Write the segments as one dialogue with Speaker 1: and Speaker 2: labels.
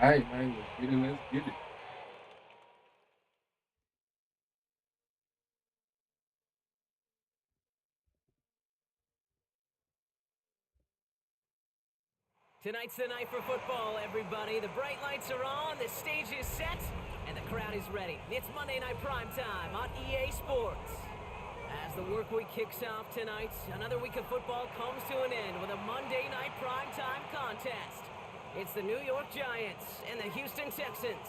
Speaker 1: All right, man. Let's get it. Let's get it.
Speaker 2: Tonight's the night for football, everybody. The bright lights are on, the stage is set, and the crowd is ready. It's Monday Night Prime Time on EA Sports. As the work week kicks off tonight, another week of football comes to an end with a Monday night primetime contest. It's the New York Giants and the Houston Texans.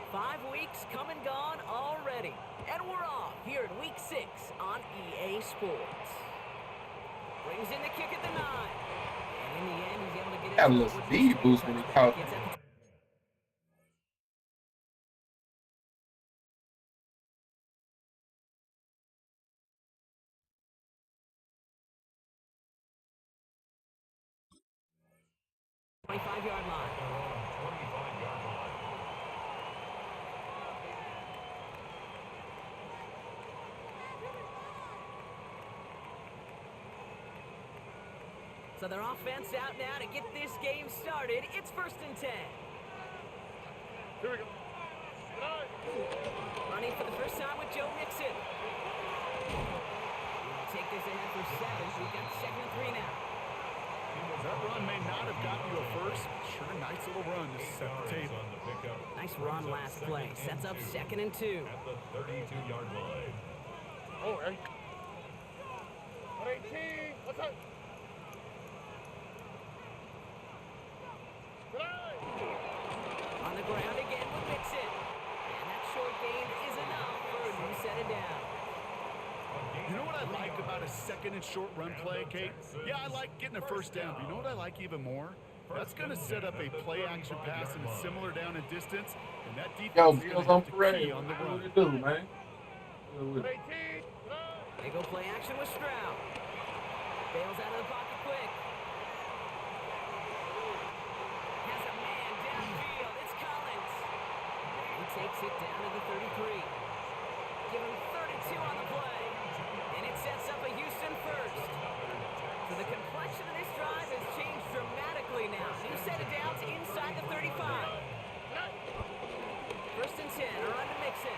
Speaker 2: Five weeks come and gone already. And we're off here in Week 6 on EA Sports. Brings in the kick at the 9. And in the end, he's able to get it.
Speaker 1: Had a little speed boost when he caught.
Speaker 2: 25-yard line. So their offense out now to get this game started. It's 1st and 10.
Speaker 3: Here we go.
Speaker 2: Running for the first time with Joe Mixon. We'll take this ahead for 7. We've got 2nd and 3 now.
Speaker 3: That run may not have gotten you a first. Sure, nice little run to set the table.
Speaker 2: Nice run last play. Sets up 2nd and 2.
Speaker 4: At the 32-yard line.
Speaker 3: Oh, 118. What's up?
Speaker 2: On the ground again with Mixon. And that short gain is enough for a new set it down.
Speaker 3: You know what I like about a 2nd and short run play, Kate? Yeah, I like getting a first down, but you know what I like even more? That's going to set up a play action pass in a similar down and distance, and that defense
Speaker 1: Yo,
Speaker 3: is going
Speaker 1: Bills
Speaker 3: to
Speaker 1: on
Speaker 3: have to
Speaker 1: parade.
Speaker 3: key on the
Speaker 1: What
Speaker 3: run.
Speaker 1: do you do, man?
Speaker 2: They go play action with Stroud. Bails out of the pocket quick. Has a man downfield. It's Collins. He takes it down to the 33. Give him 32 on the play. And it sets up a Houston first. So the complexion of this drive has changed dramatically now. New set of downs inside the 35. 1st and 10. A run to Mixon.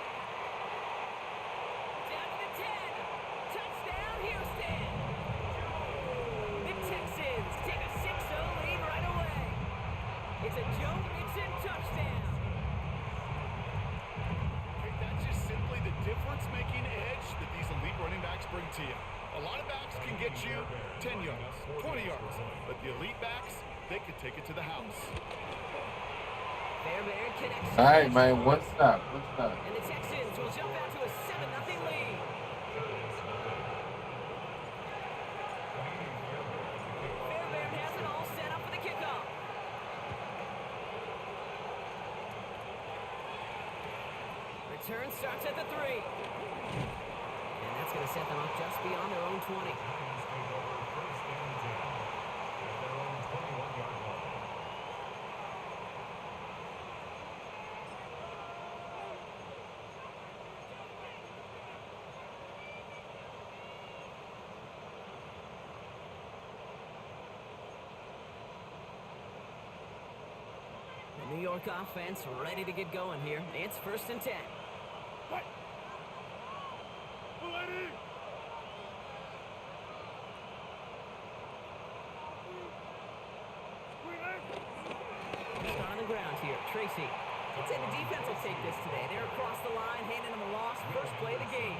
Speaker 2: Down to the 10. Touchdown, Houston. The Texans take a 6-0 lead right away. It's a Joe Mixon touchdown.
Speaker 3: That's just simply the difference-making edge that these elite running backs bring to you. A lot of backs can get you 10 yards, 20 yards, but the elite backs, they can take it to the house.
Speaker 2: Fairbairn connects.
Speaker 1: All right, man. One stop.
Speaker 2: And the Texans will jump out to a 7-0 lead. Fairbairn has it all set up for the kickoff. Return starts at the 3. And that's going to set them up just beyond their own 20. The New York offense ready to get going here. It's 1st and 10. On the ground here, Tracy. I'd say the defense will take this today. They're across the line, handing them a loss. First play of the game.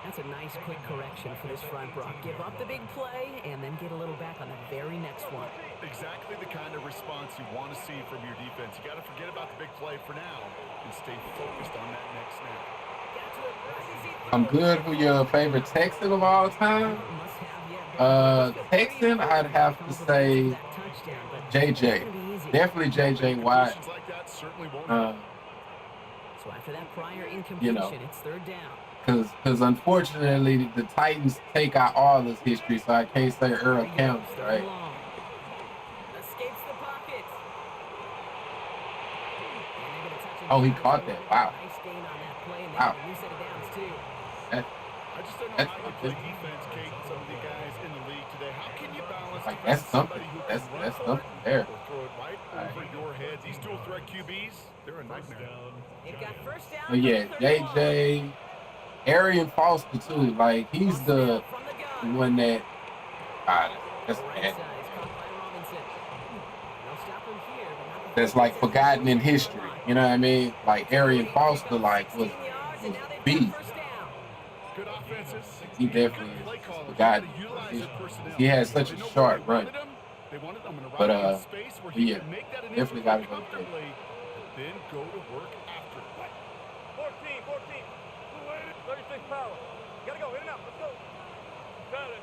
Speaker 2: That's a nice quick correction for this front, Brock. Give up the big play and then get a little back on the very next one.
Speaker 3: Exactly the kind of response you want to see from your defense. You got to forget about the big play for now and stay focused on that next snap.
Speaker 1: I'm good. Who your favorite Texan of all time? Texan, I'd have to say JJ. Definitely JJ Watt.
Speaker 2: So after that prior incompletion, it's 3rd down.
Speaker 1: Because unfortunately the Titans take out all this history, so I can't say Earl counts, right?
Speaker 2: Escapes the pocket.
Speaker 1: Oh, he caught that. Wow.
Speaker 2: Nice gain on that play, and
Speaker 1: Wow.
Speaker 2: new set of downs too.
Speaker 3: I just don't know how you play defense, Kate, and some of the guys in the league today. How can you balance
Speaker 1: Like,
Speaker 3: defense
Speaker 1: that's
Speaker 3: somebody
Speaker 1: something.
Speaker 3: who
Speaker 1: That's
Speaker 3: can run for
Speaker 1: something
Speaker 3: it
Speaker 1: there.
Speaker 3: or throw it right over your head? These dual threat QBs, they're a nightmare.
Speaker 2: They've got 1st down.
Speaker 1: But yeah, JJ, Arian Foster too. Like, he's the one that That's
Speaker 2: Right
Speaker 1: bad.
Speaker 2: side is caught by Robinson. They'll stop him here, but not
Speaker 1: That's
Speaker 2: before
Speaker 1: like
Speaker 2: he gets
Speaker 1: forgotten in
Speaker 2: to the
Speaker 1: history.
Speaker 2: line.
Speaker 1: You know what I mean? Like Arian
Speaker 2: Pick
Speaker 1: Foster,
Speaker 2: up
Speaker 1: like
Speaker 2: 16 yards, and
Speaker 1: was
Speaker 2: now they've got
Speaker 1: beast.
Speaker 2: first down.
Speaker 3: Good offenses.
Speaker 1: Like he definitely
Speaker 3: Good play
Speaker 1: is
Speaker 3: callers. You
Speaker 1: forgotten
Speaker 3: got to
Speaker 1: in
Speaker 3: utilize
Speaker 1: history.
Speaker 3: their personnel.
Speaker 1: He had such
Speaker 3: They
Speaker 1: a
Speaker 3: know where
Speaker 1: short
Speaker 3: they
Speaker 1: run.
Speaker 3: wanted him. They wanted him in a
Speaker 1: But
Speaker 3: right space where he
Speaker 1: yeah,
Speaker 3: can make that initial
Speaker 1: definitely
Speaker 3: play
Speaker 1: gotta go there.
Speaker 3: comfortably, and then go to work after it.
Speaker 5: 14. 36 power. Gotta go, in and out. Let's go. Got it.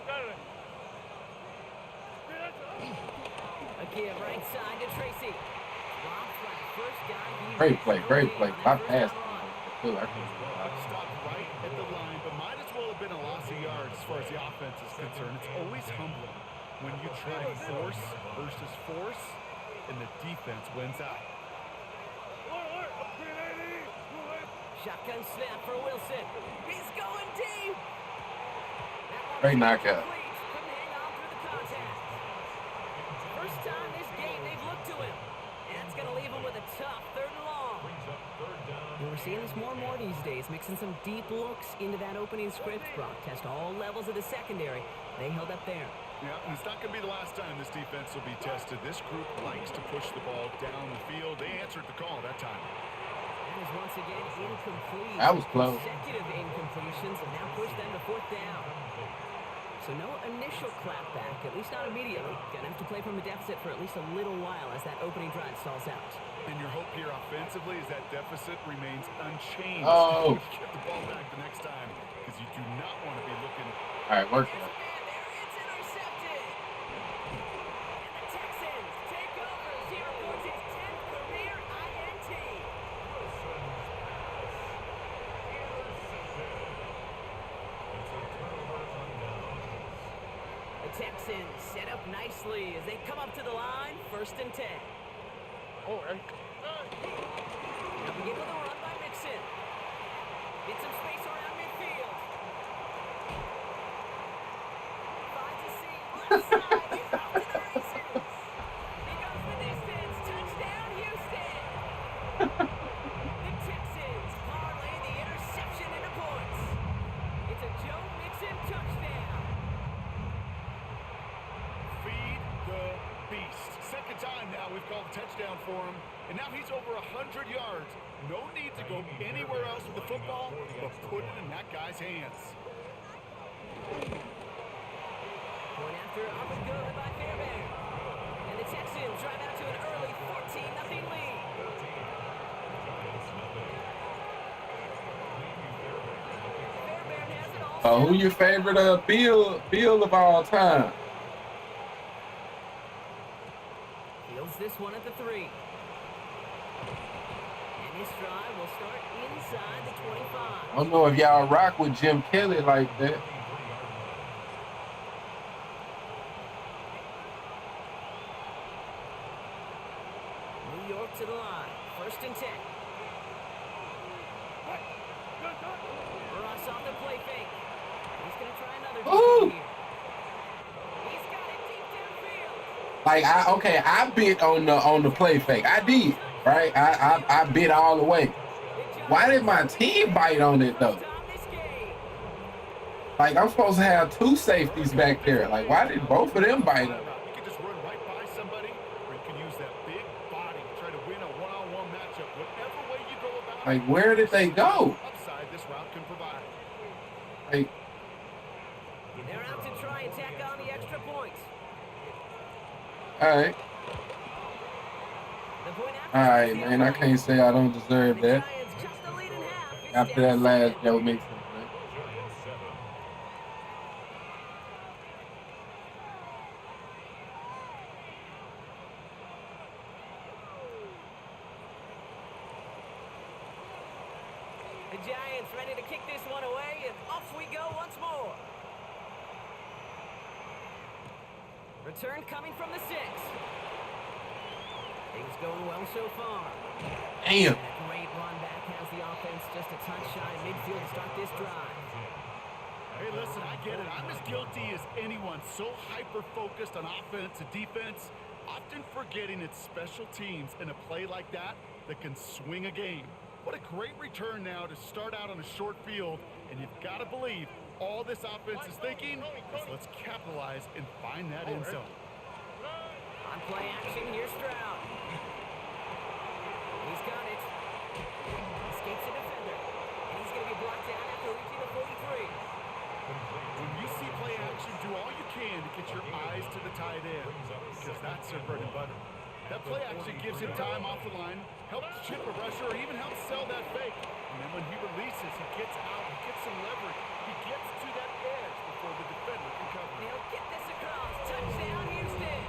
Speaker 2: Again, right side to Tracy. Drops like the first guy he
Speaker 1: Great
Speaker 2: hit.
Speaker 1: play,
Speaker 2: No
Speaker 1: great
Speaker 2: gain
Speaker 1: play.
Speaker 2: on
Speaker 1: I
Speaker 2: that first
Speaker 1: passed
Speaker 2: down run.
Speaker 1: him too. I couldn't do that.
Speaker 3: Stopped right at the line, but might as well have been a loss of yards as far as the offense is concerned. It's always humbling when you try force versus force, and the defense wins out.
Speaker 2: Shotgun snap for Wilson. He's going deep.
Speaker 1: Great knockout.
Speaker 2: Couldn't hang on through the contact. First time this game they've looked to him. That's going to leave him with a tough 3rd and long. And we're seeing this more and more these days, mixing some deep looks into that opening script. Brock test all levels of the secondary. They held up there.
Speaker 3: Yeah, and it's not going to be the last time this defense will be tested. This group likes to push the ball down the field. They answered the call that time.
Speaker 2: That is once again incomplete.
Speaker 1: That was close.
Speaker 2: Consecutive incompletions have now pushed them to 4th down. So no initial clapback, at least not immediately. Gonna have to play from a deficit for at least a little while as that opening drive stalls out.
Speaker 3: And your hope here offensively is that deficit remains unchanged.
Speaker 1: Oh.
Speaker 3: Get the ball back the next time because you do not want to be looking.
Speaker 1: All right, work
Speaker 2: There's a
Speaker 1: it.
Speaker 2: man there, it's intercepted. And the Texans take over as he records his 10th career INT. The Texans set up nicely as they come up to the line, 1st and 10.
Speaker 5: Oh,
Speaker 2: Now begin with a run by Mixon. Get some space around midfield. Finds a seam, left side, he's off to the races. He goes the distance, touchdown Houston. The Texans parlay the interception into points. It's a Joe Mixon touchdown.
Speaker 3: Feed the beast. Second time now we've called a touchdown for him, and now he's over 100 yards. No need to go anywhere else with the football, but put it in that guy's hands.
Speaker 2: Point after up and good by Fairbairn. And the Texans drive out to an early 14-0 lead. Fairbairn has it all set
Speaker 1: Who
Speaker 2: up.
Speaker 1: your favorite Bill of all time?
Speaker 2: Fields this one at the 3. And this drive will start inside the 25.
Speaker 1: I don't know if y'all rock with Jim Kelly like that.
Speaker 2: New York to the line. 1st and 10. Ross off the play fake. He's going to try another
Speaker 1: Ooh.
Speaker 2: touchdown here. He's got it deep downfield.
Speaker 1: Like I bit on the play fake. I did, right? I bit all the way. Why did my team bite on it though? Like I'm supposed to have 2 safeties back there. Like why did both of them bite on it?
Speaker 3: You can just run right by somebody, or you can use that big body to try to win a one-on-one matchup. Whatever way you go about it.
Speaker 1: Like where did they go?
Speaker 3: Upside this route can provide.
Speaker 1: Like
Speaker 2: They're out to try and tack on the extra points.
Speaker 1: all right,
Speaker 2: The point
Speaker 1: all right, man. I can't say I don't deserve that after that last Joe Mixon play.
Speaker 2: The Giants ready to kick this one away, and off we go once more. Return coming from the 6. Things going well so far.
Speaker 1: Damn.
Speaker 2: And a great run back has the offense just a touch shy of midfield to start this drive.
Speaker 3: Hey, listen, I get it. I'm as guilty as anyone. So hyper-focused on offense and defense, often forgetting it's special teams in a play like that that can swing a game. What a great return now to start out on a short field, and you've got to believe All this offense is thinking is let's capitalize and find that end zone.
Speaker 2: On play action, here's Thru. He's got it. Escapes the defender. And he's going to be brought down after reaching the 43.
Speaker 3: When you see play action, do all you can to get your eyes to the tight end, because that's their bread and butter. That play action gives him time off the line, helps chip a rusher, or even helps sell that fake. And then when he releases, he gets out, he gets some leverage. He gets to that edge before the defender can cover.
Speaker 2: He'll get this across. Touchdown, Houston.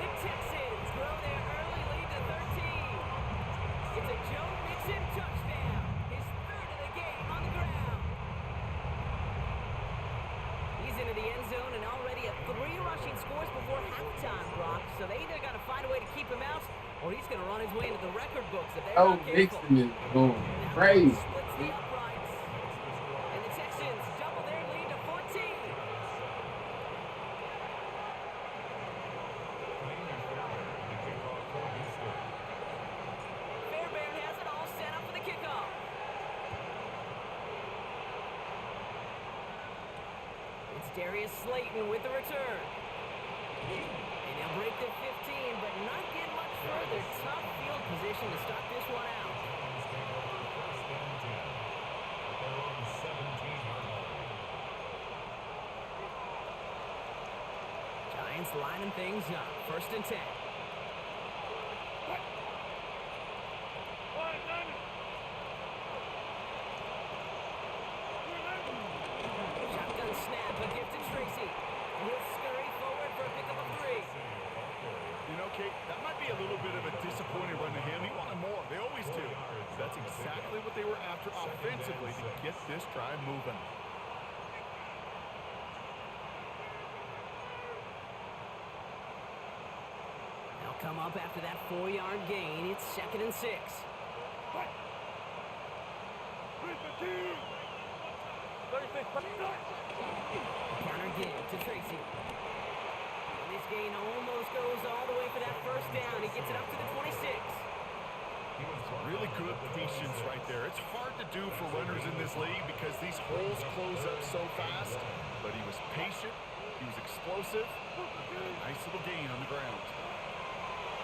Speaker 2: The Texans grow their early lead to 13. It's a Joe Mixon touchdown. His third of the game on the ground. He's into the end zone and already at 3 rushing scores before halftime, Brock. So they either got to find a way to keep him out, or he's going to run his way into the record books if they're
Speaker 1: Oh,
Speaker 2: not careful.
Speaker 1: Mixon is going crazy.
Speaker 2: Splits the uprights. And the Texans double their lead to 14. Fairbairn has it all set up for the kickoff. It's Darius Slayton with the return. And he'll break the 15, but not get much further. Tough field position to start this one out. Giants lining things up. 1st and 10. Shotgun snap, a gift to Tracy. He'll scurry forward for a pickup of 3.
Speaker 3: You know, Kate, that might be a little bit of a disappointing run to him. He wanted more. They always do. That's exactly what they were after offensively to get this drive moving.
Speaker 2: They'll come up after that 4-yard gain. It's 2nd and 6. Counter give to Tracy. And this gain almost goes all the way for that 1st down. He gets it up to the 26.
Speaker 3: Really good patience right there. It's hard to do for runners in this league because these holes close up so fast. But he was patient. He was explosive. Nice little gain on the ground.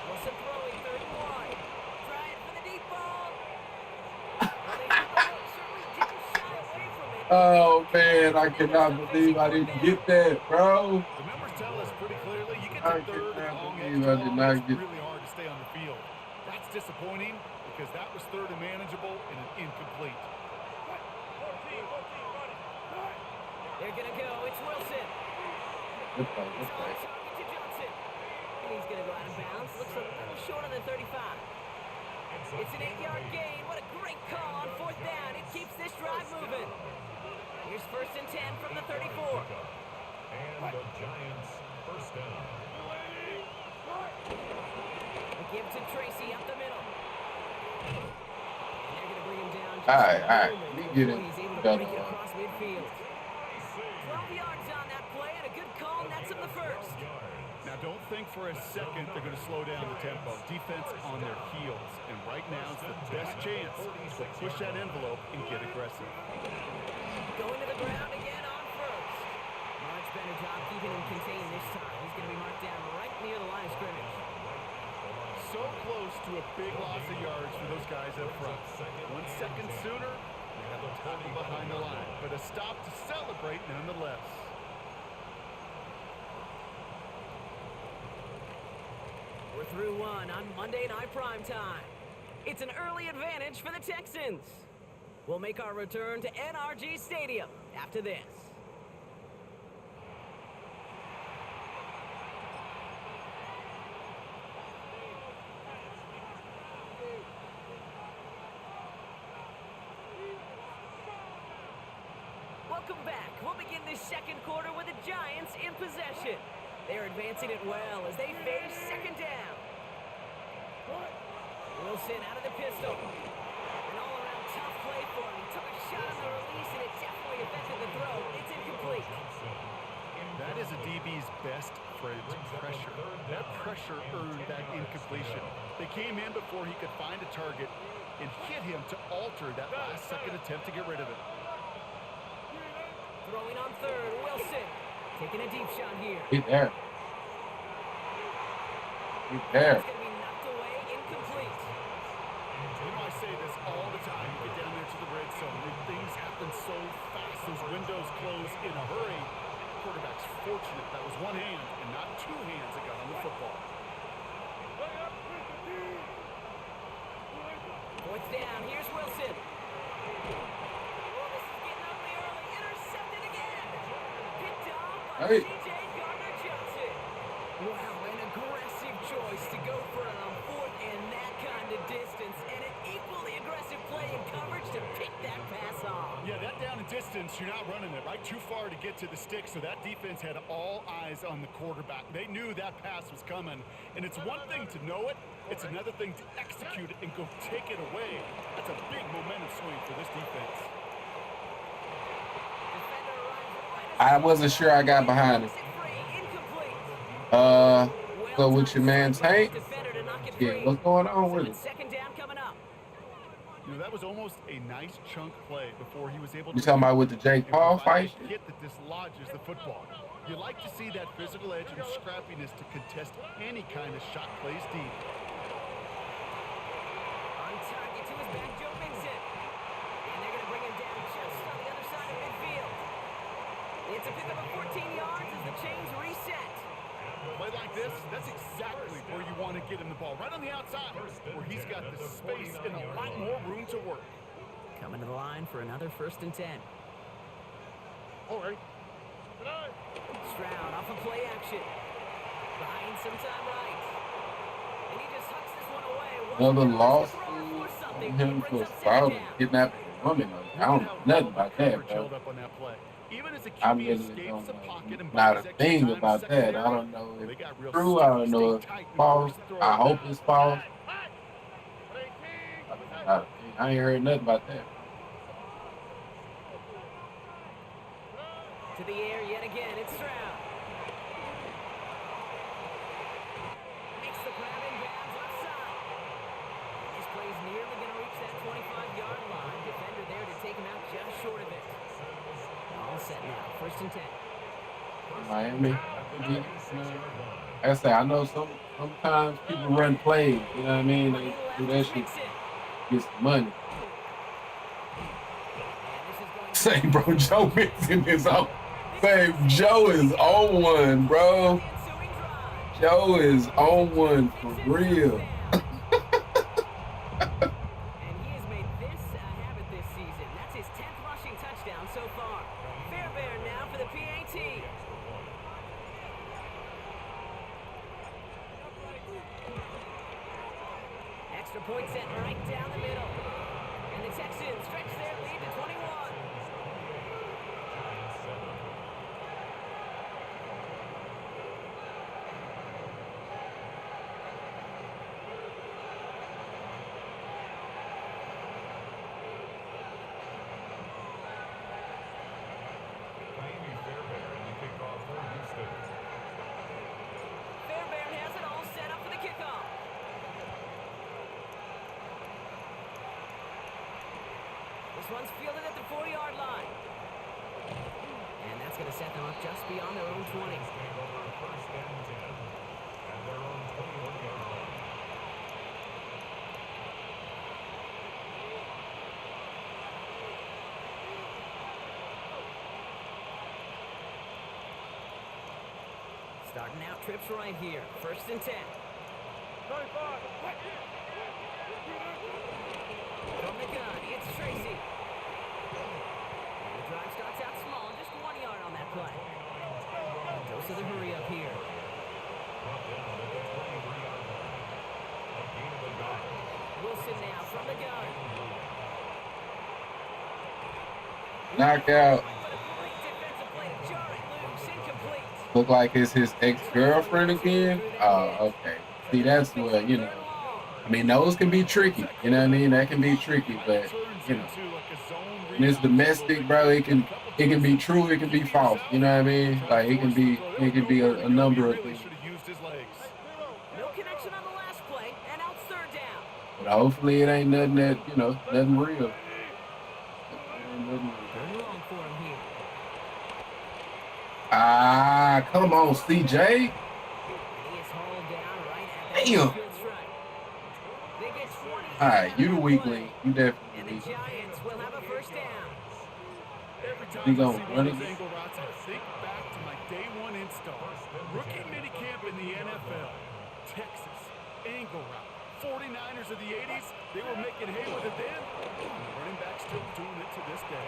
Speaker 2: Wilson throwing 3rd and 1. Try it for the deep ball. Well, they certainly didn't shy away from it.
Speaker 1: Oh man, I cannot believe I didn't get that, bro.
Speaker 3: The numbers tell us pretty clearly you get
Speaker 1: I
Speaker 3: to 3rd and
Speaker 1: cannot
Speaker 3: long
Speaker 1: believe
Speaker 3: extra
Speaker 1: I did
Speaker 3: long,
Speaker 1: not
Speaker 3: it's
Speaker 1: get
Speaker 3: really hard to stay on the field. That's disappointing because that was 3rd and manageable and an incomplete.
Speaker 2: They're going to go. It's Wilson.
Speaker 1: Good play,
Speaker 2: He's
Speaker 1: good
Speaker 2: on
Speaker 1: play.
Speaker 2: target to Johnson. And he's going to go out of bounds. Looks a little short on the 35. It's an 8-yard gain. What a great call on 4th down. It keeps this drive moving. Here's 1st and 10 from the 34.
Speaker 4: And the Giants first down.
Speaker 2: A give to Tracy up the middle. And they're going to bring him down.
Speaker 1: All right. We get it.
Speaker 2: He's able to
Speaker 1: Done.
Speaker 2: break it across midfield. 12 yards on that play and a good call, and that's in the 1st.
Speaker 3: Now, don't think for a second they're going to slow down the tempo. Defense on their heels. And right now is the best chance to push that envelope and get aggressive.
Speaker 2: Going to the ground again on 1st. Much better job keeping him contained this time. He's going to be marked down right near the line of scrimmage.
Speaker 3: So close to a big loss of yards for those guys up front. 1 second sooner, they have a tackle behind the line. But a stop to celebrate nonetheless.
Speaker 2: We're through 1 on Monday Night Primetime. It's an early advantage for the Texans. We'll make our return to NRG Stadium after this. Welcome back. We'll begin this 2nd quarter with the Giants in possession. They're advancing it well as they face 2nd down. Wilson out of the pistol. An all-around tough play for him. He took a shot on the release, and it definitely affected the throw. It's incomplete.
Speaker 3: That is a DB's best friend, pressure. That pressure earned that incompletion. They came in before he could find a target and hit him to alter that last-second attempt to get rid of it.
Speaker 2: Throwing on third, Wilson. Taking a deep shot here.
Speaker 1: Get there. Get there.
Speaker 2: It's going to be knocked away, incomplete.
Speaker 3: You know, I say this all the time. You get down there to the red zone, and things happen so fast. Those windows close in a hurry. Quarterback's fortunate that was one hand and not two hands that got on the football.
Speaker 2: Fourth down, here's Wilson. Oh, this is getting ugly early. Intercepted again. Picked off by
Speaker 1: Hey.
Speaker 2: C.J. Gardner-Johnson. Wow, an aggressive choice to go for it on fourth and that kind of distance, and an equally aggressive play in coverage to pick that pass off.
Speaker 3: Yeah, that down and distance, you're not running it right too far to get to the stick, so that defense had all eyes on the quarterback. They knew that pass was coming, and it's one thing to know it, it's another thing to execute it and go take it away. That's a big momentum swing for this defense.
Speaker 2: Defender arrives right as
Speaker 1: I wasn't sure I got behind it.
Speaker 2: free, incomplete.
Speaker 1: So with your man Tank,
Speaker 2: Defender to knock it
Speaker 1: yeah,
Speaker 2: free.
Speaker 1: what's going on with it?
Speaker 2: Second down coming up.
Speaker 3: You know, that was almost a nice chunk play before he was able
Speaker 1: You
Speaker 3: to
Speaker 1: talking about with the Jake Paul fight?
Speaker 3: hit that dislodges the football. You like to see that physical edge and scrappiness to contest any kind of shot plays deep.
Speaker 2: On target to his back, Joe Mixon. And they're going to bring him down just on the other side of midfield. It's a pickup of 14 yards as the chains reset.
Speaker 3: Play like this, that's exactly where you want to get him the ball. Right on the outside, where he's got the space and a lot more room to work.
Speaker 2: Coming to the line for another 1st and 10.
Speaker 3: All right.
Speaker 2: Stroud off of play action. Buying some time right. And he just hucks this one away.
Speaker 1: Another loss
Speaker 2: Or something.
Speaker 1: to him
Speaker 2: Brings
Speaker 1: for
Speaker 2: up second
Speaker 1: assault
Speaker 2: down.
Speaker 1: and kidnapping a woman. I don't know nothing about that, bro.
Speaker 3: Up on that play. Even as a
Speaker 1: I
Speaker 3: QB
Speaker 1: really
Speaker 3: escapes
Speaker 1: don't
Speaker 3: the
Speaker 1: know
Speaker 3: pocket and
Speaker 1: not
Speaker 3: buys
Speaker 1: a
Speaker 3: extra
Speaker 1: thing
Speaker 3: time in
Speaker 1: about that. I
Speaker 3: secondary,
Speaker 1: don't know
Speaker 3: they
Speaker 1: if
Speaker 3: got
Speaker 1: it's
Speaker 3: real
Speaker 1: true. I don't
Speaker 3: sticky,
Speaker 1: know
Speaker 3: stay
Speaker 1: if
Speaker 3: tight
Speaker 1: it's
Speaker 3: and
Speaker 1: false.
Speaker 3: force the throw.
Speaker 1: I hope it's false. I ain't heard nothing about that.
Speaker 2: To the air yet again. It's Stroud. Makes the grab and grabs left side. This play's nearly going to reach that 25-yard line. Defender there to take him out just short of it. All set now. 1st and 10.
Speaker 1: Miami. Like I say, I know sometimes people run plays. You know what I mean? They do that shit to get some money. Say, bro, Joe Mixon is on. Say, Joe is on one, bro. Joe is on one for real.
Speaker 2: And he has made this a habit this season. That's his 10th rushing touchdown so far. Fairbairn now for the PAT. Extra point set right down the middle. And the Texans stretch their lead to 21. Fairbairn has it all set up for the kickoff. This one's fielded at the 40-yard line. And that's going to set them up just beyond their own 20. Starting out trips right here. 1st and 10.
Speaker 5: 35.
Speaker 2: From the gun, it's Tracy. And the drive starts out small, just 1 yard on that play. Dose of the hurry up here. Wilson now from the gun.
Speaker 1: Knockout.
Speaker 2: But a great defensive play to jar it loose, incomplete.
Speaker 1: Look like it's his ex-girlfriend again. Oh, okay. See, that's what, you know. I mean, those can be tricky. You know what I mean? That can be tricky, but you know, when it's domestic, bro, it can be true, it can be false. You know what I mean? Like it can be a number of things.
Speaker 2: No connection on the last play, and out 3rd down.
Speaker 1: But hopefully, it ain't nothing that nothing real.
Speaker 2: Third and long for him here.
Speaker 1: Ah, come on, CJ.
Speaker 2: And he is hauled down right at that
Speaker 1: Damn.
Speaker 2: midfield stripe. They get 20
Speaker 1: All
Speaker 2: yards
Speaker 1: right,
Speaker 2: out
Speaker 1: you
Speaker 2: of
Speaker 1: the
Speaker 2: that
Speaker 1: weak
Speaker 2: play.
Speaker 1: link. You definitely the
Speaker 2: And the
Speaker 1: weak link.
Speaker 2: Giants will have a first down.
Speaker 3: Every
Speaker 1: He
Speaker 3: time I
Speaker 1: gonna
Speaker 3: see one
Speaker 1: run
Speaker 3: of those
Speaker 1: again.
Speaker 3: angle routes, I think back to my day one install. Rookie minicamp in the NFL. Texas, angle route. 49ers of the 80s, they were making hay with it then. And the running back still doing it to this day.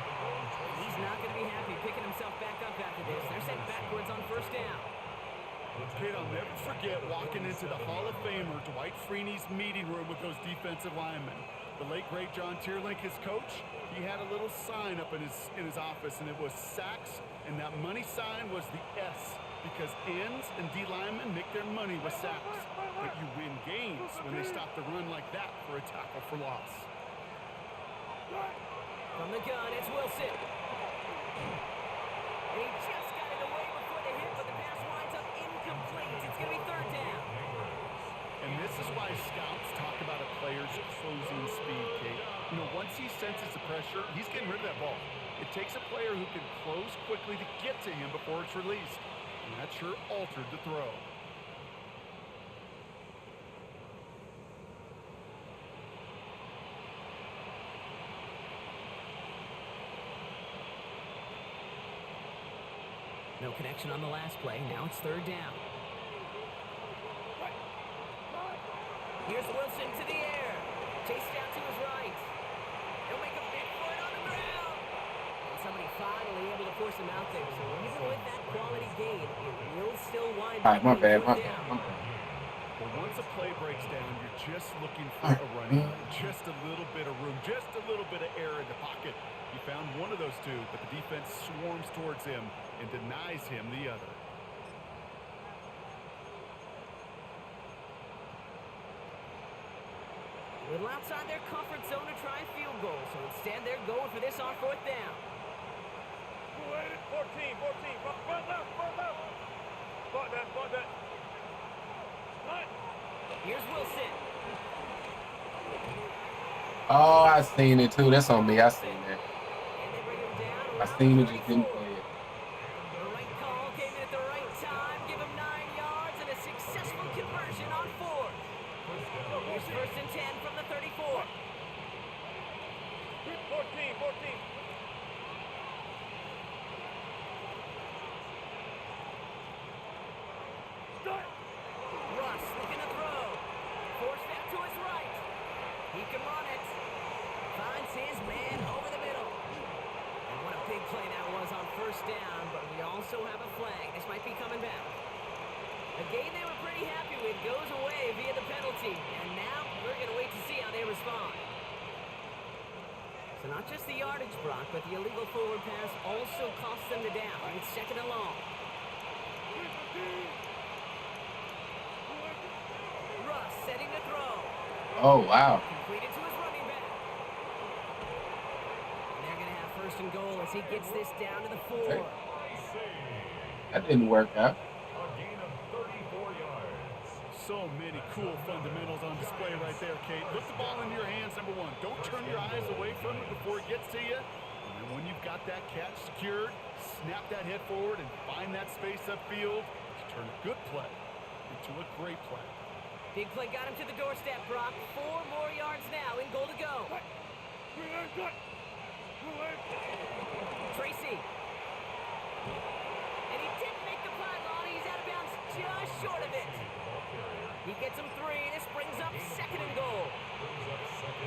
Speaker 2: He's not going to be happy picking himself back up after this. They're sent backwards on first down.
Speaker 3: Kid, I'll never forget walking into the Hall of Famer Dwight Freeney's meeting room with those defensive linemen. The late, great John Tierlink, his coach, he had a little sign up in his office, and it was sacks, and that money sign was the S, because ends and D linemen make their money with sacks. But you win games when they stop the run like that for a tackle for loss.
Speaker 2: From the gun, it's Wilson. And he just got it away before the hit, but the pass winds up incomplete. It's going to be third down.
Speaker 3: And this is why scouts talk about a player's closing speed, Kate. You know, once he senses the pressure, he's getting rid of that ball. It takes a player who can close quickly to get to him before it's released. And that sure altered the throw.
Speaker 2: No connection on the last play. Now it's third down. Here's Wilson to the air. Chased out to his right. He'll make a big play on the ground. And somebody finally able to force him out there. So even with that quality gain, it will still wind
Speaker 1: All
Speaker 2: up
Speaker 1: right, my
Speaker 2: being
Speaker 1: bad, my
Speaker 2: fourth
Speaker 1: bad,
Speaker 2: down.
Speaker 1: my bad.
Speaker 3: But once a play breaks down, you're just looking for a running back. Just a little bit of room, just a little bit of air in the pocket. You found one of those two, but the defense swarms towards him and denies him the other.
Speaker 2: A little outside their comfort zone to try a field goal. So instead, they're going for this on fourth down.
Speaker 5: 14, 14. Front left, front left. Spot that, spot that. Right.
Speaker 2: Here's Wilson.
Speaker 1: Oh, I seen it too. That's on me. I seen that.
Speaker 2: And they bring him down
Speaker 1: I
Speaker 2: around
Speaker 1: seen
Speaker 2: the
Speaker 1: it, just didn't
Speaker 2: 34.
Speaker 1: play it.
Speaker 2: The right call came in at the right time. Give him 9 yards and a successful conversion on fourth. Here's first and 10 from the 34.
Speaker 5: 14, 14.
Speaker 2: Russ looking to throw. Forced out to his right. He can run it. Finds his man over the middle. And what a big play that was on first down, but we also have a flag. This might be coming back. A game they were pretty happy with goes away via the penalty. And now we're going to wait to see how they respond. So not just the yardage, Brock, but the illegal forward pass also cost them the down. It's second and long. Russ setting the throw.
Speaker 1: Oh, wow.
Speaker 2: Completed to his running back. And they're going to have first and goal as he gets this down to the 4.
Speaker 1: Okay. That didn't work out.
Speaker 4: A gain of 34 yards.
Speaker 3: So many cool fundamentals on display right there, Kate. Put the ball in your hands, number one. Don't turn your eyes away from it before it gets to you. And then when you've got that catch secured, snap that head forward and find that space upfield to turn a good play into a great play.
Speaker 2: Big play got him to the doorstep, Brock. 4 more yards now in goal to go. Tracy. And he didn't make the pylon. He's out of bounds just short of it. He gets him 3. This brings up second and goal.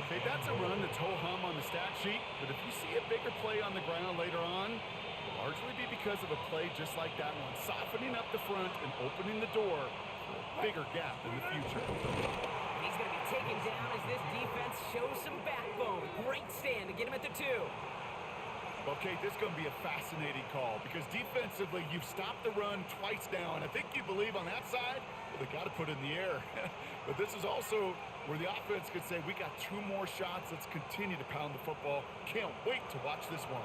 Speaker 3: Okay, that's a run that's ho-hum on the stat sheet, but if you see a bigger play on the ground later on, it'll largely be because of a play just like that one, softening up the front and opening the door for a bigger gap in the future.
Speaker 2: And he's going to be taken down as this defense shows some backbone. Great stand to get him at the 2.
Speaker 3: Okay, this is going to be a fascinating call because defensively, you've stopped the run twice now, and I think you believe on that side, well, they got to put it in the air. But this is also where the offense could say, we got 2 more shots. Let's continue to pound the football. Can't wait to watch this one.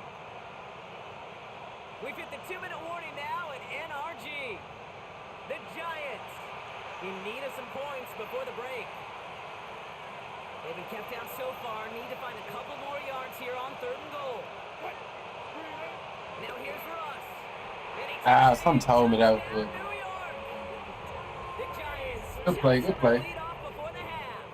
Speaker 2: We've hit the 2-minute warning now at NRG. The Giants in need of some points before the break. They've been kept down so far. Need to find a couple more yards here on third and goal. Now here's Russ. And he
Speaker 1: Ah,
Speaker 2: takes it
Speaker 1: some
Speaker 2: in.
Speaker 1: told me that was
Speaker 2: Touchdown,
Speaker 1: good.
Speaker 2: New York. The Giants
Speaker 1: Good
Speaker 2: jump
Speaker 1: play,
Speaker 2: set
Speaker 1: good
Speaker 2: up the
Speaker 1: play.
Speaker 2: lead off before the half.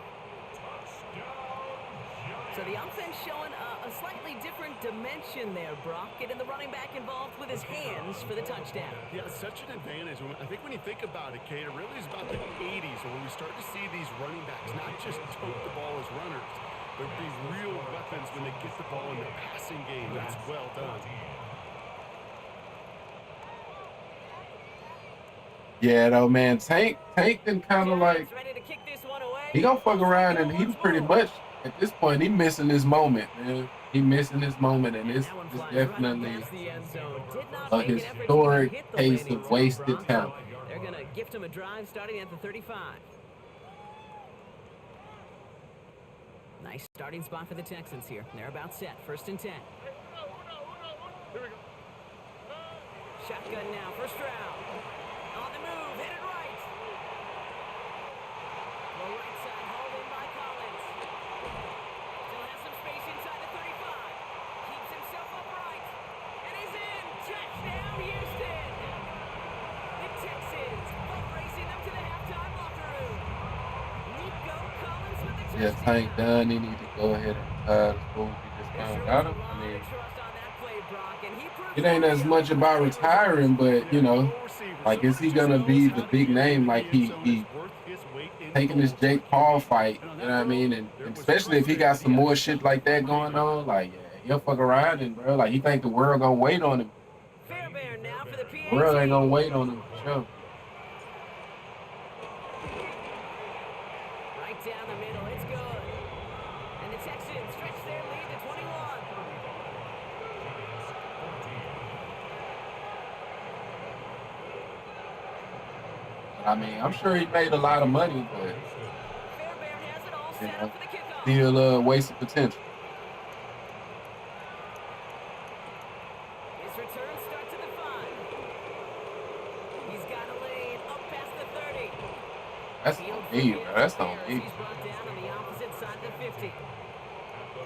Speaker 2: So the offense showing a slightly different dimension there, Brock. Getting the running back involved with his hands for the touchdown.
Speaker 3: Yeah, such an advantage. I think when you think about it, Kate, it really is about the 80s where we start to see these running backs not just tote the ball as runners, but be real weapons when they get the ball in the passing game. That's well done.
Speaker 1: Yeah, though, man. Tank then kind of like
Speaker 2: Giants ready to kick this one away.
Speaker 1: he gonna fuck
Speaker 2: Looks like
Speaker 1: around,
Speaker 2: it
Speaker 1: and he
Speaker 2: once
Speaker 1: pretty
Speaker 2: more.
Speaker 1: much at this point he missing his moment, man. He missing his moment, and
Speaker 2: And
Speaker 1: it's
Speaker 2: that one
Speaker 1: it's
Speaker 2: flies right up
Speaker 1: definitely
Speaker 2: past the end zone. Did not
Speaker 1: a
Speaker 2: make an effort to even
Speaker 1: historic
Speaker 2: hit the
Speaker 1: case
Speaker 2: landing
Speaker 1: of
Speaker 2: zone,
Speaker 1: wasted
Speaker 2: Brock.
Speaker 1: talent.
Speaker 2: They're going to gift him a drive starting at the 35. Nice starting spot for the Texans here. They're about set. 1st and 10. Shotgun now. First round. On the move. Hit it right. The right side hauled in by Collins. Still has some space inside the 35. Keeps himself upright. And he's in. Touchdown, Houston. The Texans boat racing them to the halftime locker room. Nico Collins with the
Speaker 1: Yeah,
Speaker 2: touchdown.
Speaker 1: Tank done. He need to go ahead and retire the school. We just
Speaker 2: There
Speaker 1: found
Speaker 2: sure
Speaker 1: out
Speaker 2: was a
Speaker 1: him. I
Speaker 2: lot
Speaker 1: mean,
Speaker 2: of trust on that play, Brock, and he proved
Speaker 1: it ain't
Speaker 2: worthy
Speaker 1: as
Speaker 2: of
Speaker 1: much
Speaker 2: it.
Speaker 1: about retiring, but you know, like is he gonna be the big name like he taking this Jake Paul fight? You know what I mean? And especially if he got some more shit like that going on, like yeah, he'll fuck around and bro, like he think the world gonna wait on him.
Speaker 2: Fairbairn now for the
Speaker 1: The world ain't gonna
Speaker 2: PAT.
Speaker 1: wait on him for sure.
Speaker 2: Right down the middle, it's good. And the Texans stretch their lead to 21.
Speaker 1: I mean, I'm sure he made a lot of money, but
Speaker 2: Fairbairn has it all
Speaker 1: you
Speaker 2: set
Speaker 1: know,
Speaker 2: up for the kickoff.
Speaker 1: still a waste of potential.
Speaker 2: His return starts at the 5. He's got a lane up past the 30.
Speaker 1: That's
Speaker 2: Field
Speaker 1: on
Speaker 2: for
Speaker 1: me,
Speaker 2: his
Speaker 1: bro. That's on
Speaker 2: players.
Speaker 1: me.
Speaker 2: He's brought down on the opposite side of the 50.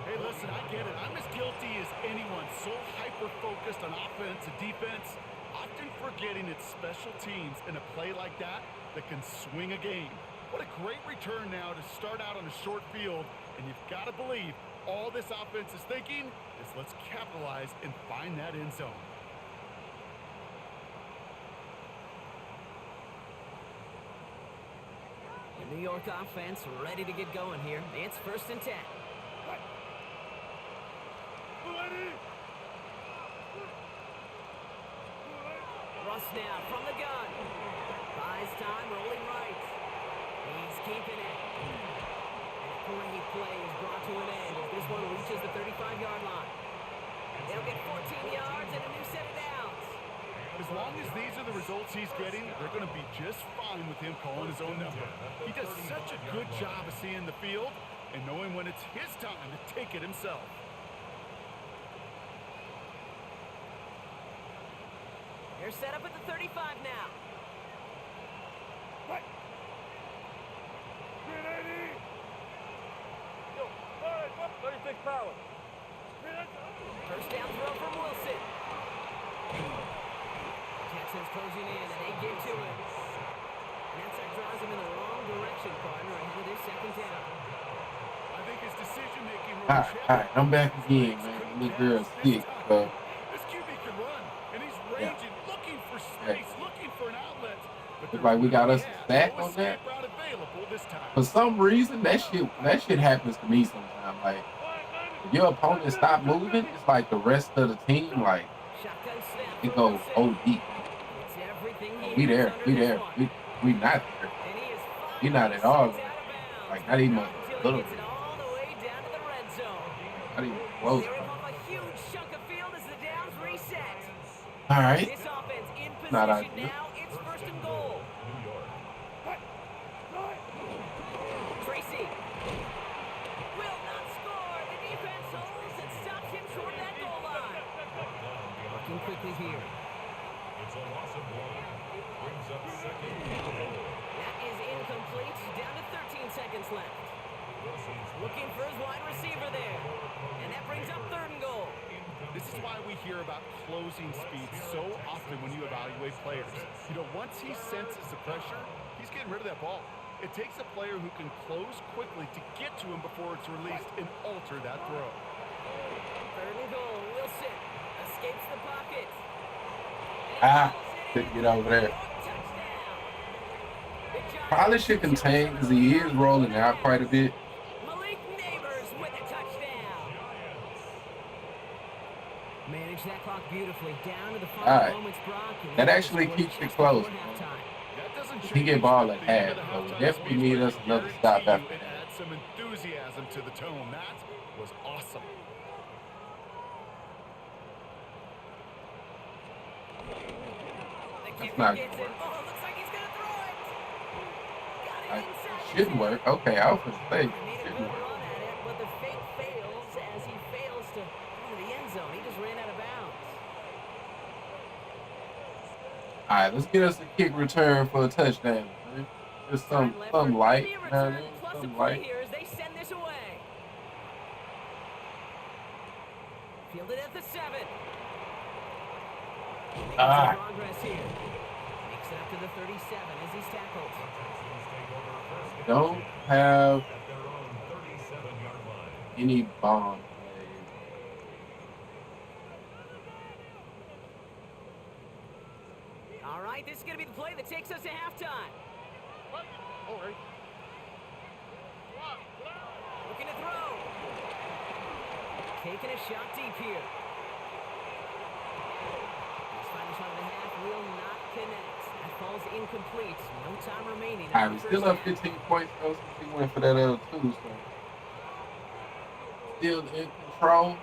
Speaker 3: Hey, listen, I get it. I'm as guilty as anyone. So hyper-focused on offense and defense, often forgetting it's special teams in a play like that can swing a game. What a great return now to start out on a short field, and you've got to believe all this offense is thinking is let's capitalize and find that end zone.
Speaker 2: The New York offense ready to get going here. It's 1st and 10. Russ now from the gun. Buys time, rolling right. He's keeping it. And a great play is brought to an end as this one reaches the 35-yard line. They'll get 14 yards and a new set of downs.
Speaker 3: As long as these are the results he's getting, they're going to be just fine with him calling his own number. He does such a good job of seeing the field and knowing when it's his time to take it himself.
Speaker 2: They're set up at the 35 now.
Speaker 5: What? 36 power.
Speaker 2: First down throw from Wilson. Texans closing in, and they get to it. And that drives him in the wrong direction, partner, ahead of their 2nd down.
Speaker 3: I think his decision-making
Speaker 1: All right, I'm back again, man. This girl's sick, so
Speaker 3: This QB can run, and he's
Speaker 1: yeah.
Speaker 3: ranging, looking for space, looking for an outlet. But
Speaker 1: Look like we got us
Speaker 3: yeah,
Speaker 1: back
Speaker 3: no
Speaker 1: on that.
Speaker 3: escape route available this time.
Speaker 1: For some reason, that shit happens to me sometimes. Like if your opponent stop moving, it's like the rest of the team, like
Speaker 2: Shotgun snap
Speaker 1: it
Speaker 2: for
Speaker 1: goes
Speaker 2: Wilson.
Speaker 1: OD.
Speaker 2: It's everything he
Speaker 1: We
Speaker 2: has
Speaker 1: there,
Speaker 2: under
Speaker 1: we
Speaker 2: this
Speaker 1: there,
Speaker 2: one.
Speaker 1: we not there.
Speaker 2: And he is
Speaker 1: We not at
Speaker 2: finally
Speaker 1: all
Speaker 2: sent
Speaker 1: there.
Speaker 2: out of bounds.
Speaker 1: Like not even a
Speaker 2: Until
Speaker 1: little
Speaker 2: he gets
Speaker 1: bit.
Speaker 2: it all the way down to the red zone.
Speaker 1: Not even close.
Speaker 2: They rip off a huge chunk of field as the downs reset.
Speaker 1: All right,
Speaker 2: This offense in
Speaker 1: not
Speaker 2: position
Speaker 1: ideal.
Speaker 2: now. It's 1st and goal. Tracy will not score. The defense holds and stops him short of that goal line. Working quickly here.
Speaker 4: It's a loss of 1. Brings up 2nd and goal.
Speaker 2: That is incomplete. Down to 13 seconds left. Looking for his wide receiver there. And that brings up 3rd and goal.
Speaker 3: This is why we hear about closing speed so often when you evaluate players. You know, once he senses the pressure, he's getting rid of that ball. It takes a player who can close quickly to get to him before it's released and alter that throw.
Speaker 2: Third and goal. Wilson escapes the pocket.
Speaker 1: Couldn't get over there.
Speaker 2: Touchdown. The Giants
Speaker 1: Probably should contain because he is rolling out quite a bit.
Speaker 2: Malik Neighbors with a touchdown. Manage that clock beautifully. Down to the final
Speaker 1: All right.
Speaker 2: moments, Brock. and
Speaker 1: That
Speaker 2: they
Speaker 1: actually
Speaker 2: score
Speaker 1: keeps it
Speaker 2: just
Speaker 1: close.
Speaker 2: before halftime.
Speaker 3: That doesn't
Speaker 1: He get
Speaker 3: change
Speaker 1: ball
Speaker 3: the
Speaker 1: at
Speaker 3: theme
Speaker 1: half,
Speaker 3: of the
Speaker 1: so
Speaker 3: halftime
Speaker 1: definitely
Speaker 3: speech,
Speaker 1: need
Speaker 3: but
Speaker 1: us
Speaker 3: I
Speaker 1: another
Speaker 3: guarantee
Speaker 1: stop
Speaker 3: you
Speaker 1: after
Speaker 3: it
Speaker 1: that.
Speaker 3: adds some enthusiasm to the tone. That was awesome.
Speaker 2: The
Speaker 1: That's
Speaker 2: kicker
Speaker 1: not
Speaker 2: gets
Speaker 1: gonna
Speaker 2: it.
Speaker 1: work.
Speaker 2: Oh, looks like he's gonna throw it. Got it inside.
Speaker 1: Should work. Okay, I was gonna say
Speaker 2: He made a
Speaker 1: should
Speaker 2: good
Speaker 1: work.
Speaker 2: run at it, but the fake fails as he fails to go to the end zone. He just ran out of bounds.
Speaker 1: All right, let's get us a kick return for a touchdown. Man. Just
Speaker 2: Time left for
Speaker 1: some light,
Speaker 2: maybe a
Speaker 1: you know what I
Speaker 2: return
Speaker 1: mean?
Speaker 2: plus a
Speaker 1: Some
Speaker 2: play
Speaker 1: light.
Speaker 2: here as they send this away. Fielded at the 7. Making
Speaker 1: Ah.
Speaker 2: some progress here. Makes it up to the 37 as he's tackled.
Speaker 4: Texans take over first and
Speaker 1: Don't
Speaker 4: 10
Speaker 1: have
Speaker 4: at their own 37-yard line.
Speaker 1: any bomb plays.
Speaker 2: All right, this is going to be the play that takes us to halftime.
Speaker 3: All right.
Speaker 2: Looking to throw. Taking a shot deep here. His final shot of the half will not connect. That falls incomplete. No time remaining.
Speaker 1: All right, we still up 15 points though since we went for that too. So still in control.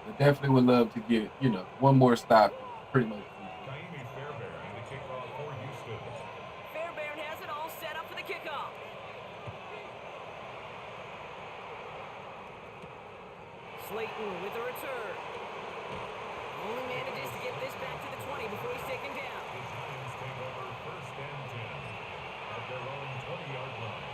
Speaker 1: I definitely would love to get, one more stop. Pretty much.
Speaker 4: Kaimi Fairbairn in the kickoff for Houston.
Speaker 2: Fairbairn has it all set up for the kickoff. Slayton with the return. Only manages to get this back to the 20 before he's taken down.
Speaker 4: The Giants take over first and 10 at their own 20-yard line.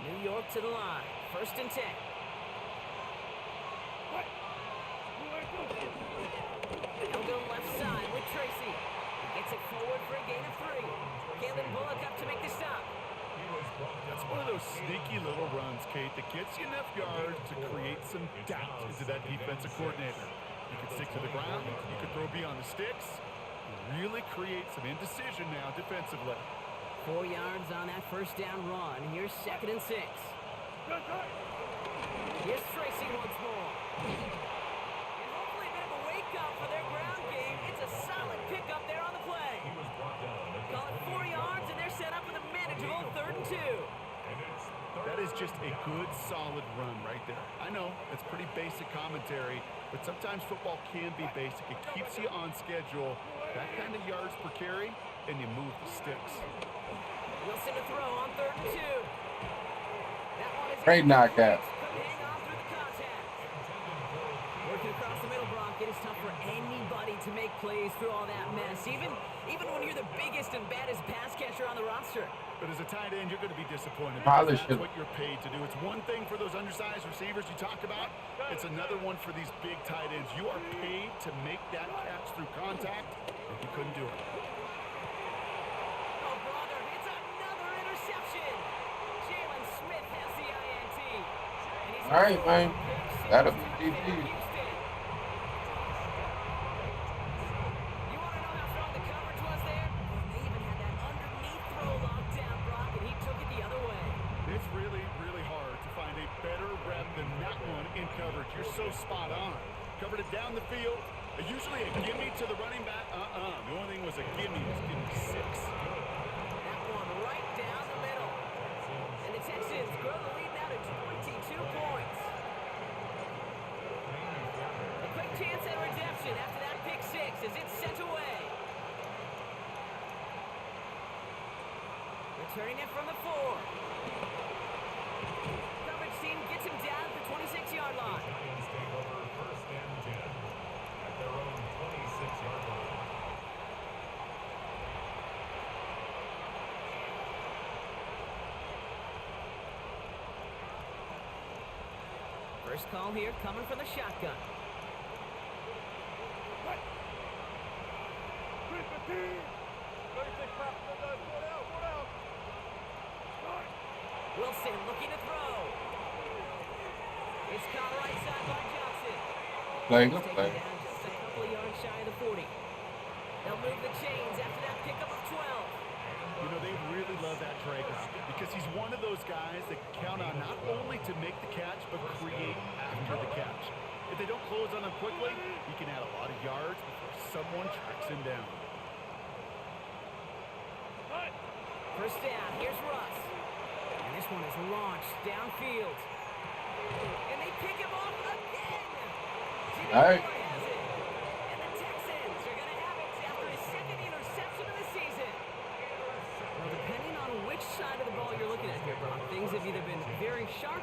Speaker 2: New York to the line. First and 10. They'll go left side with Tracy. He gets it forward for a gain of 3. Kalen Bullock up to make the stop.
Speaker 3: That's one of those sneaky little runs, Kate, that gets you enough yards to create some doubt into that defensive coordinator. You could stick to the ground. You could throw beyond the sticks. Really create some indecision now defensively.
Speaker 2: 4 yards on that first down run. Here's 2nd and 6. Here's Tracy once more. And hopefully a bit of a wake-up for their ground game. It's a solid pickup there on the play.
Speaker 4: He was brought down at the
Speaker 2: Call it 4 yards, and they're set up with a manageable 3rd and 2.
Speaker 4: and it's
Speaker 3: That is just a good, solid run right there. I know, it's pretty basic commentary, but sometimes football can be basic. It keeps you on schedule, that kind of yards per carry, and you move the sticks.
Speaker 2: Wilson to throw on 3rd and 2. That one is
Speaker 1: Great knockout.
Speaker 2: couldn't hang on through the contact. Working across the middle, Brock, it is tough for anybody to make plays through all that mess, even when you're the biggest and baddest pass catcher on the roster.
Speaker 3: But as a tight end, you're going to be disappointed.
Speaker 1: Probably
Speaker 3: That's
Speaker 1: should.
Speaker 3: what you're paid to do. It's one thing for those undersized receivers you talk about. It's another one for these big tight ends. You are paid to make that catch through contact, and you couldn't do it.
Speaker 2: Oh, brother, it's another interception. Jalen Smith has the INT. And he's
Speaker 1: All right, man. That'll be
Speaker 2: Houston.
Speaker 1: GG.
Speaker 2: You want to know how strong the coverage was there? And they even had that underneath throw locked down, Brock, and he took it the other way.
Speaker 3: It's really, really hard to find a better rep than that one in coverage. You're so spot on. Covered it down the field. Usually a gimme to the running back. The only thing was a gimme was gimme 6.
Speaker 2: That one right down the middle. And the Texans grow the lead now to 22 points. A quick chance at redemption after that pick 6 as it's sent away. Returning it from the 4. Coverage team gets him down at the 26-yard line.
Speaker 4: Giants take over first and 10 6-yard line.
Speaker 2: First call here coming from the shotgun. Wilson looking to throw. It's caught right side by Johnson.
Speaker 1: Play,
Speaker 2: He's
Speaker 1: good
Speaker 2: taken
Speaker 1: play.
Speaker 2: down just a couple of yards shy of the 40. They'll move the chains after that pickup of 12.
Speaker 3: You know, they really love that Traeger because he's one of those guys that count on not only to make the catch, but create after the catch. If they don't close on him quickly, he can add a lot of yards before someone tracks him down.
Speaker 2: First down, here's Russ. And this one is launched downfield. And they pick him off again. Jimmy
Speaker 1: All right.
Speaker 2: Moore has it. And the Texans are going to have it after his second interception of the season. Well, depending on which side of the ball you're looking at here, Brock, things have either been very sharp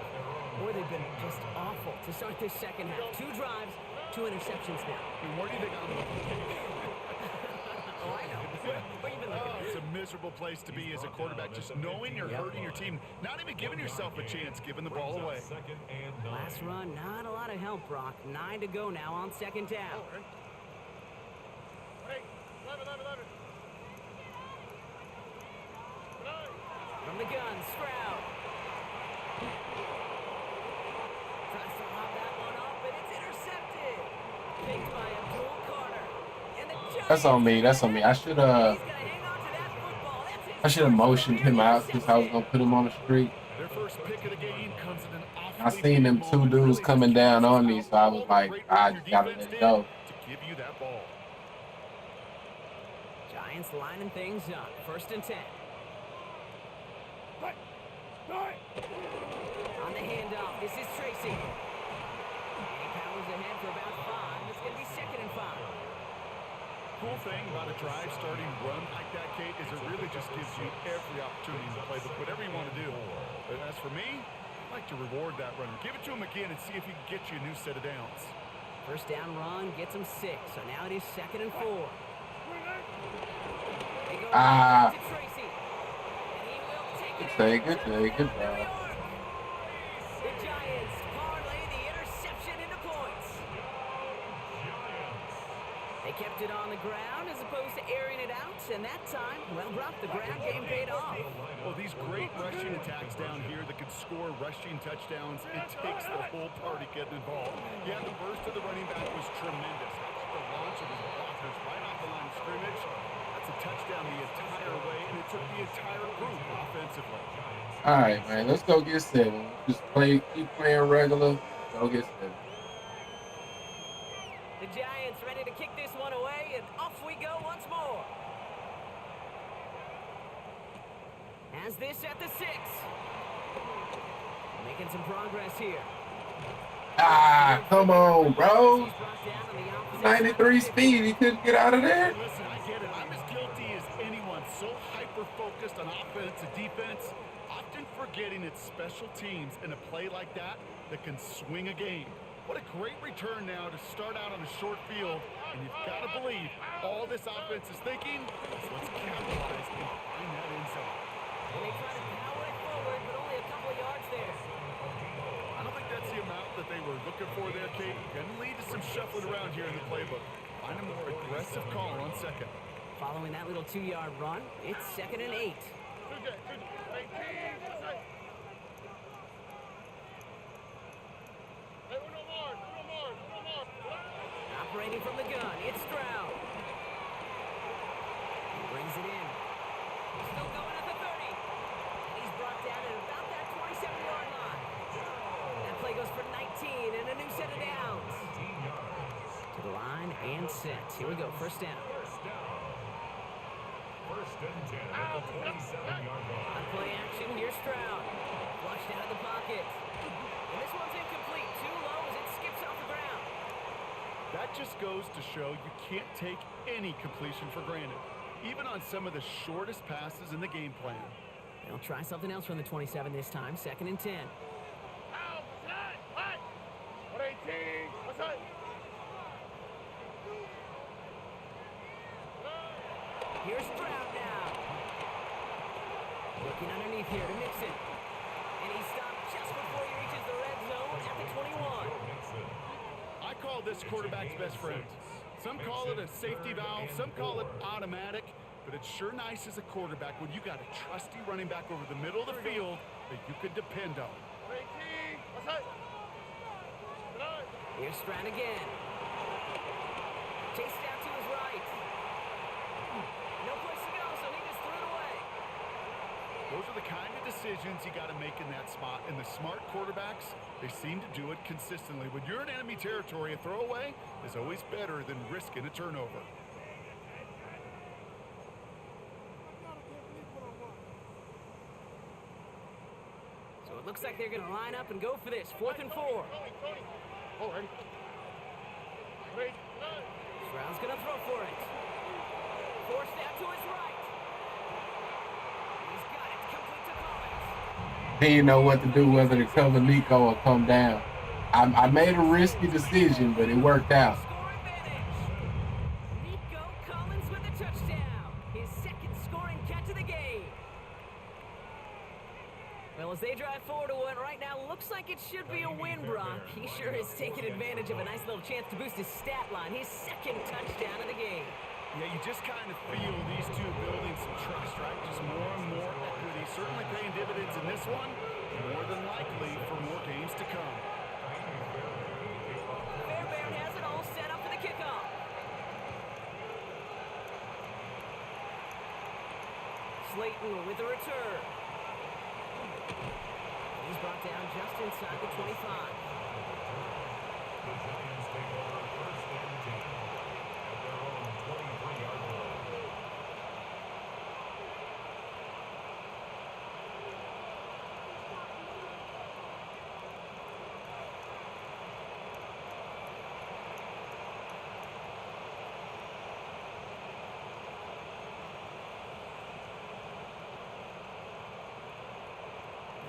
Speaker 2: or they've been just awful to start this second half. 2 drives, 2 interceptions now.
Speaker 3: And where do you think I'm looking?
Speaker 2: Oh, I know. Where you been looking?
Speaker 3: It's a miserable place to be as a quarterback, just knowing you're hurting your team, not even giving yourself a chance, giving the ball away.
Speaker 4: 2nd and 9.
Speaker 2: Last run, not a lot of help, Brock. 9 to go now on second down.
Speaker 5: Hey, 11.
Speaker 2: From the gun, Stroud. Tries to lob that one up, but it's intercepted. Picked by Abdul Carter. And the Giants
Speaker 1: That's on me. That's on me. I should
Speaker 2: He's gonna hang on to that football. That's his
Speaker 1: I should have
Speaker 2: first
Speaker 1: motioned him out
Speaker 2: career
Speaker 1: since I was gonna put him on the street.
Speaker 3: Their first pick of the game comes in an awfully
Speaker 1: I seen them
Speaker 3: big
Speaker 1: 2
Speaker 3: moment,
Speaker 1: dudes
Speaker 3: really
Speaker 1: coming
Speaker 3: just
Speaker 1: down
Speaker 3: uses
Speaker 1: on me, so I was
Speaker 3: all the
Speaker 1: like,
Speaker 3: great
Speaker 1: I
Speaker 3: work
Speaker 1: just
Speaker 3: your
Speaker 1: gotta
Speaker 3: defense
Speaker 1: let it
Speaker 3: did
Speaker 1: go.
Speaker 3: to give you that ball.
Speaker 2: Giants lining things up. First and 10. On the handoff, this is Tracy. And he powers ahead for about 5. It's going to be 2nd and 5.
Speaker 3: Cool thing about a drive starting run like that, Kate, is it really just gives you every opportunity to play whatever you want to do. But as for me, I like to reward that runner. Give it to him again and see if he can get you a new set of downs.
Speaker 2: First down run gets him 6. So now it is 2nd and 4. They go
Speaker 1: Ah.
Speaker 2: to Tracy. And he will take it
Speaker 1: Good
Speaker 2: in.
Speaker 1: take it, bro.
Speaker 2: The Giants parlay the interception into points. They kept it on the ground as opposed to airing it out, and that time, well, Brock, the ground game paid off.
Speaker 3: Well, these great rushing attacks down here that can score rushing touchdowns, it takes the whole party getting involved. Yeah, the burst of the running back was tremendous. How about the launch of his blockers right off the line of scrimmage? That's a touchdown the entire way, and it took the entire group offensively.
Speaker 1: All right, man. Let's go get 7. Just keep playing regular. Go get 7.
Speaker 2: The Giants ready to kick this one away, and off we go once more. As this at the 6. Making some progress here.
Speaker 1: Ah, come on, bro.
Speaker 2: He's brought down on the opposite
Speaker 1: 93
Speaker 2: side.
Speaker 1: speed. He couldn't get out of there.
Speaker 3: Listen, I get it. I'm as guilty as anyone. So hyper-focused on offense and defense, often forgetting it's special teams in a play like that that can swing a game. What a great return now to start out on a short field, and you've got to believe all this offense is thinking is let's capitalize and find that end zone.
Speaker 2: And they try to power it forward, but only a couple of yards there.
Speaker 3: I don't think that's the amount that they were looking for there, Kate. Going to lead to some shuffling around here in the playbook. Find a more aggressive call on 2nd.
Speaker 2: Following that little 2-yard run, it's 2nd and 8. Operating from the gun, it's Stroud. He brings it in. Still going at the 30. And he's brought down at about that 27-yard line. That play goes for 19 and a new set of downs. To the line and set. Here we go, first down.
Speaker 4: First and 10 at the 27-yard line.
Speaker 2: On play action, here's Stroud. Flushed out of the pocket. And this one's incomplete. Too low as it skips off the ground.
Speaker 3: That just goes to show you can't take any completion for granted, even on some of the shortest passes in the game plan.
Speaker 2: They'll try something else from the 27 this time. 2nd and 10. Looking underneath here to Mixon. And he stopped just before he reaches the red zone at the 21.
Speaker 3: I call this quarterback's best friend. Some call it a safety valve, some call it automatic, but it's sure nice as a quarterback when you got a trusty running back over the middle of the field that you could depend on.
Speaker 2: Here's Stroud again. Chased out to his right. No place to go, so he just threw it away.
Speaker 3: Those are the kind of decisions you got to make in that spot. And the smart quarterbacks, they seem to do it consistently. When you're in enemy territory, a throwaway is always better than risking a turnover.
Speaker 2: So it looks like they're going to line up and go for this. 4th and 4. Stroud's going to throw for it. Forced out to his right. He's got it. Complete to Collins.
Speaker 1: He didn't know what to do, whether to cover Nico or come down. I made a risky decision, but it worked out.
Speaker 2: Score advantage. Nico Collins with a touchdown. His second scoring catch of the game. Well, as they drive forward to what right now looks like it should be a win, Brock. He sure is taking advantage of a nice little chance to boost his stat line. His second touchdown of the game.
Speaker 3: Yeah, you just kind of feel these two building some trust, right? Just more and more equity. Certainly paying dividends in this one. More than likely for more games to come.
Speaker 2: Fairbairn has it all set up for the kickoff. Slayton with the return. He's brought down just inside the 25.
Speaker 4: The Giants take over 1st and 10 at their own 23-yard line.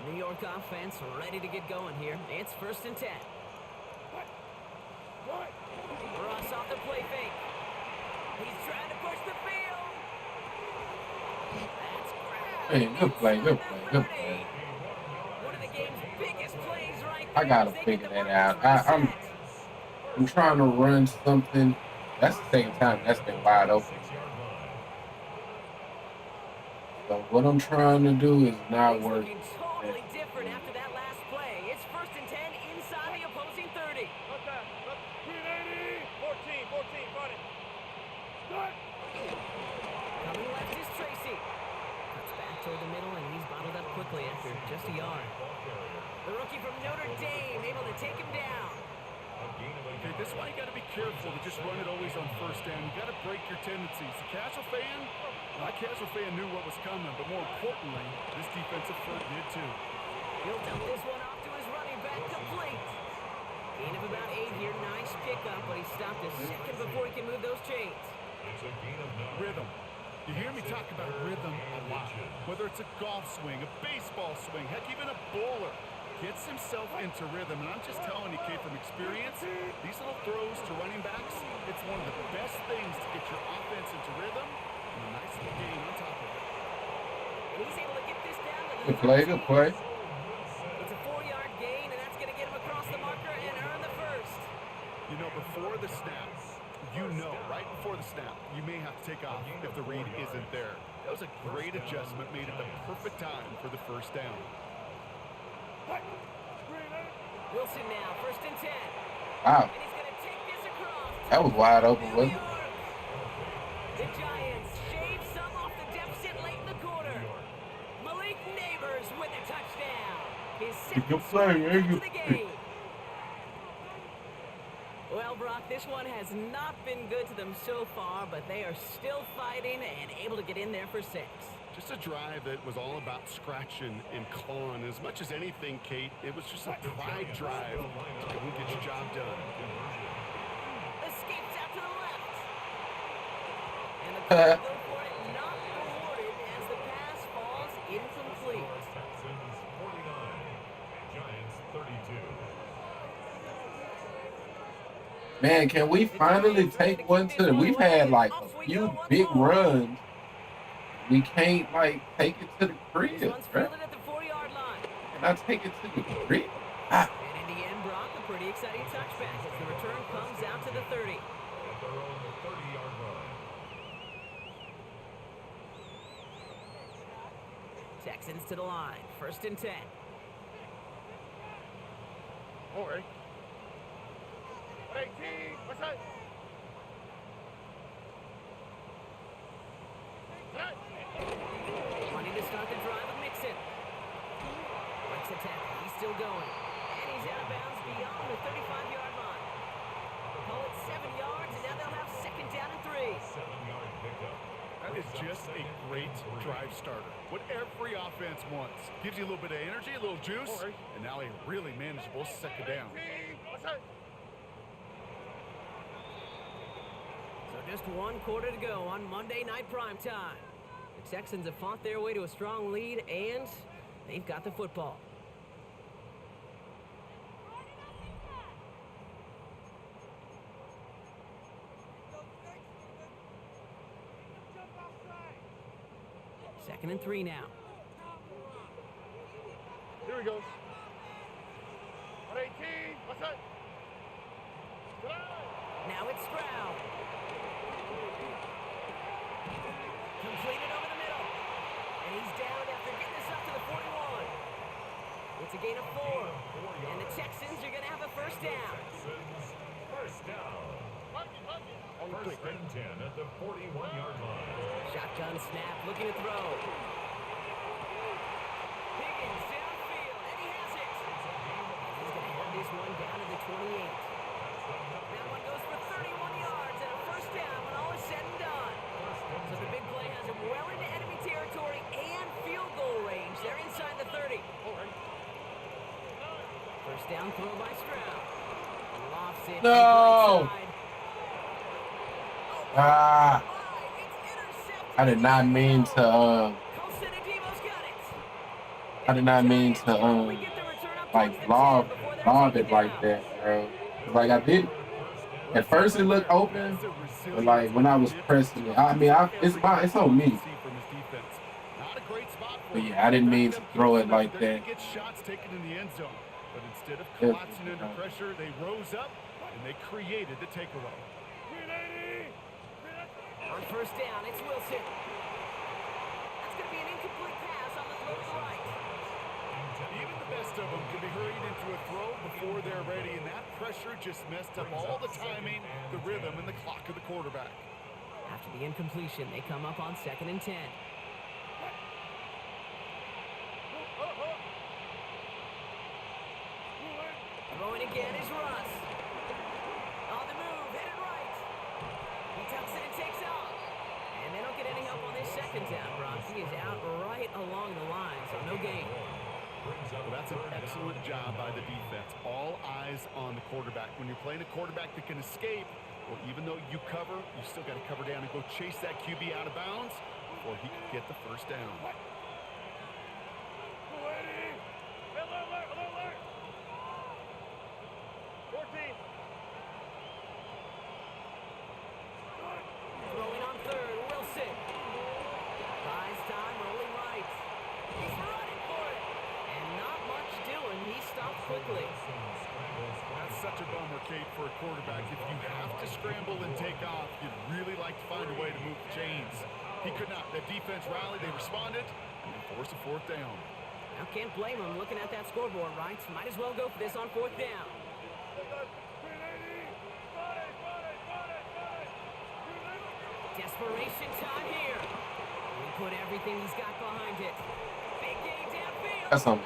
Speaker 2: The New York offense ready to get going here. It's 1st and 10. Ross off the play fake. He's trying to push the field. That's grabbed.
Speaker 1: Hey, good play, good play, good play.
Speaker 2: One of the game's biggest plays right
Speaker 1: I
Speaker 2: there
Speaker 1: gotta
Speaker 2: as they
Speaker 1: figure
Speaker 2: get the
Speaker 1: that
Speaker 2: Broncos
Speaker 1: out. I'm
Speaker 2: reset.
Speaker 1: trying to run something. That's the second time that's been wide open. So what I'm trying to do is not
Speaker 2: It's
Speaker 1: work.
Speaker 2: looking totally different after that last play. It's 1st and 10 inside the opposing 30.
Speaker 5: 14, got it. Start.
Speaker 2: Coming left is Tracy. Cuts back toward the middle, and he's bottled up quickly after just a yard. The rookie from Notre Dame able to take him down.
Speaker 3: Okay, this is why you got to be careful to just run it always on 1st down. You got to break your tendencies. The casual fan, my casual fan knew what was coming, but more importantly, this defensive front did too.
Speaker 2: He'll dump this one off to his running back, complete. Gain of about 8 here, nice pickup, but he stopped a second before he can move those chains.
Speaker 3: Rhythm. You hear me talk about rhythm a lot. Whether it's a golf swing, a baseball swing, heck, even a bowler gets himself into rhythm. And I'm just telling you, kid, from experience, these little throws to running backs, it's one of the best things to get your offense into rhythm and a nice little gain on top of it.
Speaker 2: And he's able to get this down to the
Speaker 1: Good play, good play.
Speaker 2: It's a 4-yard gain, and that's going to get him across the marker and earn the first.
Speaker 3: You know, before the snap, right before the snap, you may have to take off if the read isn't there. That was a great adjustment made at the perfect time for the 1st down.
Speaker 2: Wilson now, 1st and 10.
Speaker 1: Wow,
Speaker 2: And he's going to take this across.
Speaker 1: that was wide open, wasn't it?
Speaker 2: The Giants shave some off the deficit late in the quarter. Malik Neighbors with a touchdown. His second scoring catch of the game. Well, Brock, this one has not been good to them so far, but they are still fighting and able to get in there for 6.
Speaker 3: Just a drive that was all about scratching and clawing. As much as anything, Kate, it was just a pride drive to go and get your job done.
Speaker 2: Escapes out to the left. And the Colts go for it, not rewarded as the pass falls incomplete.
Speaker 4: Texans 49, Giants 32.
Speaker 1: Man, can we finally take one to the? We've had like a few big runs. we can't like take it to the
Speaker 2: This
Speaker 1: crib,
Speaker 2: one's
Speaker 1: bro.
Speaker 2: fielded at the 40-yard line.
Speaker 1: Can I take it to the crib? Ah,
Speaker 2: And in the end, Brock, a pretty exciting touchback as the return comes out to the 30.
Speaker 4: At their own 30-yard line.
Speaker 2: Texans to the line. 1st and 10.
Speaker 5: All right. 18. What's that?
Speaker 2: Wanting to start the drive with Mixon. Breaks the tackle. He's still going. And he's out of bounds beyond the 35-yard line. Call it 7 yards, and now they'll have 2nd down and 3.
Speaker 4: 7-yard pickup.
Speaker 3: That is just a great drive starter. What every offense wants. Gives you a little bit of energy, a little juice, and now a really manageable 2nd down.
Speaker 5: What's that?
Speaker 2: So just 1 quarter to go on Monday Night Primetime. The Texans have fought their way to a strong lead, and they've got the football. Second and 3 now.
Speaker 5: Here he goes. 18. What's that?
Speaker 2: Now it's Stroud. Completed over the middle. And he's down after getting this up to the 41. It's a gain of 4. And the Texans are going to have a 1st down.
Speaker 4: Texans, first down.
Speaker 5: On the click.
Speaker 4: First and 10 at the 41-yard line.
Speaker 2: Shotgun snap, looking to throw. Higgins downfield, and he has it. He's going to have this one down to the 28. That one goes for 31 yards and a 1st down when all is said and done. So the big play has him well into enemy territory and field goal range. They're inside the 30. 1st down throw by Stroud. Lofts it.
Speaker 1: No!
Speaker 2: Right side.
Speaker 1: Ah,
Speaker 2: It's intercepted.
Speaker 1: I did not mean to.
Speaker 2: Colson and Devo's got it.
Speaker 1: I did not mean to.
Speaker 2: Only get the return up
Speaker 1: Like
Speaker 2: towards the
Speaker 1: lob
Speaker 2: 10 before they're
Speaker 1: it
Speaker 2: taken
Speaker 1: like
Speaker 2: down.
Speaker 1: that, bro. Like I did. At first it looked open, but like when I was pressing it, I mean, it's on me.
Speaker 3: Not a great spot for
Speaker 1: But
Speaker 3: him.
Speaker 1: yeah, I didn't mean to throw it like
Speaker 3: They're gonna
Speaker 1: that.
Speaker 3: get shots taken in the end zone, but instead of
Speaker 1: Yeah.
Speaker 3: collapsing under pressure, they rose up and they created the takeaway.
Speaker 2: On 1st down, it's Wilson. That's going to be an incomplete pass on the throw to the right.
Speaker 3: Even the best of them can be hurried into a throw before they're ready, and that pressure just messed up all the timing, the rhythm, and the clock of the quarterback.
Speaker 2: After the incompletion, they come up on 2nd and 10. Throwing again is Russ. On the move, headed right. He tucks it and takes off. And they don't get any help on this 2nd down, Brock. He is out right along the line, so no gain.
Speaker 3: Well, that's an excellent job by the defense. All eyes on the quarterback. When you're playing a quarterback that can escape, well, even though you cover, you still got to cover down and go chase that QB out of bounds before he can get the 1st down.
Speaker 2: Throwing on 3rd, Wilson. Buys time, rolling right. He's running for it. And not much doing. He stops quickly.
Speaker 3: That's such a bummer, Kate, for a quarterback. If you have to scramble and take off, you'd really like to find a way to move the chains. He could not. The defense rallied, they responded, and they forced a 4th down.
Speaker 2: Now can't blame him looking at that scoreboard, right? Might as well go for this on 4th down. Desperation time here. He put everything he's got behind it. Big gain downfield.
Speaker 1: That's on me.